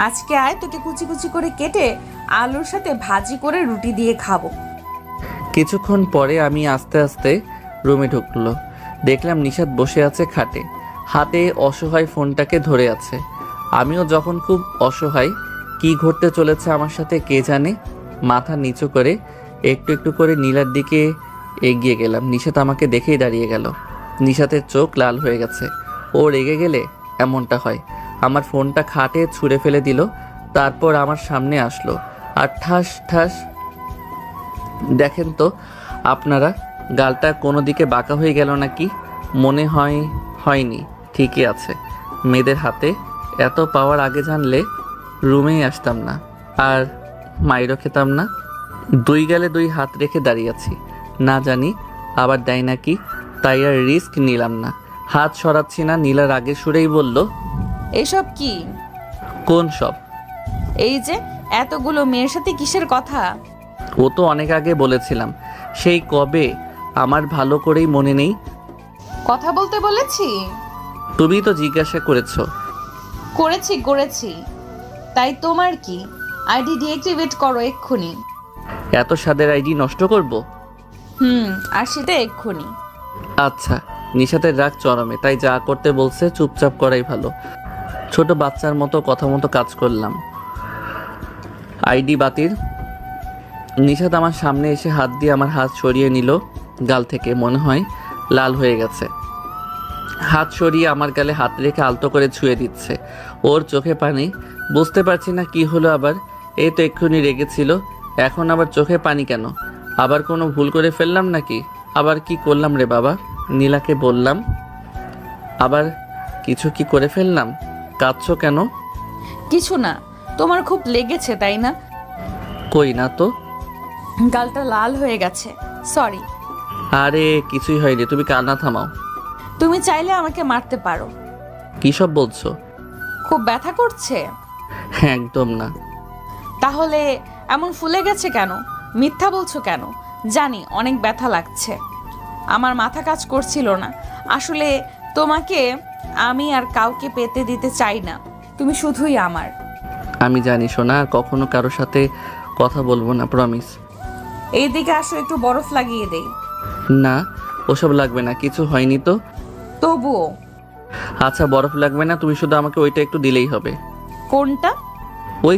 আজকে আয়, তোকে কুচি কুচি করে কেটে আলুর সাথে ভাজি করে রুটি দিয়ে খাবো। কিছুক্ষণ পরে আমি আস্তে আস্তে রুমে ঢুকলো। দেখলাম নিশাত বসে আছে খাটে, হাতে অসহায় ফোনটাকে ধরে আছে। আমিও যখন খুব অসহায়, কি ঘটতে চলেছে আমার সাথে কে জানে। মাথা নিচু করে একটু একটু করে নীলার দিকে এগিয়ে গেলাম। নিশাত আমাকে দেখেই দাঁড়িয়ে গেল। নিশাতের চোখ লাল হয়ে গেছে। ও রেগে গেলে এমনটা হয়। আমার ফোনটা খাটে ছুঁড়ে ফেলে দিল, তারপর আমার সামনে আসলো আর ঠাস ঠাস। দেখেন তো আপনারা, গালটা কোনো দিকে বাঁকা হয়ে গেল নাকি? মনে হয় হয়নি, ঠিকই আছে। মেয়েদের হাতে এত পাওয়ার আগে জানলে রুমেই আসতাম না, আর মাইরও খেতাম না। দুই গালে দুই হাত রেখে দাঁড়িয়ে আছি, না জানি আবার দেয় নাকি, তাই আর রিস্ক নিলাম না। হাত সরাচ্ছি না। নীলার আগে সুরেই বলল, এসব কি? কোন সব? এই যে এতগুলো মেয়ের সাথে কিসের কথা? ও তো অনেক আগে বলেছিলাম, সেই কবে, আমার ভালো করেই মনে নেই। কথা বলতে বলেছি? তুমি তো জিজ্ঞাসা করেছো। করেছি। তাই তোমার কি? আইডি ডিঅ্যাক্টিভেট করো এক্ষুনি। এত স্বাদের আইডি নষ্ট করব? আর সেটা এক্ষুনি। আচ্ছা। নিশাতের রাগ চরমে, তাই যা করতে বলছে চুপচাপ করাই ভালো। ছোট বাচ্চার মতো কথা মতো কাজ করলাম। আইডি বাতিল। নিশাত আমার সামনে এসে হাত দিয়ে আমার হাত সরিয়ে নিল গাল থেকে। মনে হয় লাল হয়ে গেছে। হাত সরিয়ে আমার গালে হাত রেখে আলতো করে ছুঁয়ে দিচ্ছে। ওর চোখে পানি। বুঝতে পারছি না কি হলো আবার। এই তো এক্ষুনি রেগেছিল, এখন আবার চোখে পানি কেন? আবার কোনো ভুল করে ফেললাম নাকি? আবার কি করলাম রে বাবা? নীলাকে বললাম, আবার কিছু কি করে ফেললাম? কাঁদছো কেন? কিছু না, তোমার খুব লেগেছে তাই না? কই না তো। গালটা লাল হয়ে গেছে, সরি। আরে কিছুই হয়নি, তুমি কান্না থামাও। তুমি চাইলে আমাকে মারতে পারো। কি সব বলছো? খুব ব্যথা করছে? একদম না। তাহলে এমন ফুলে গেছে কেন? মিথ্যা বলছো কেন? জানি অনেক ব্যথা লাগছে, আমার মাথা কাজ করছিল না। আসলে তোমাকে আমি আর কাউকে পেতে দিতে চাই না, তুমি শুধুই আমার। আমি জানি সোনা, আর কখনো কারোর সাথে কথা বলবো না, প্রমিস। এইদিকে আসো, একটু বরফ লাগিয়ে দেই। না, ওসব লাগবে না, কিছু হয়নি তো। তবুও। আচ্ছা বরফ লাগবে না, তুমি শুধু আমাকে ওইটা একটু দিলেই হবে। কোনটা? ওই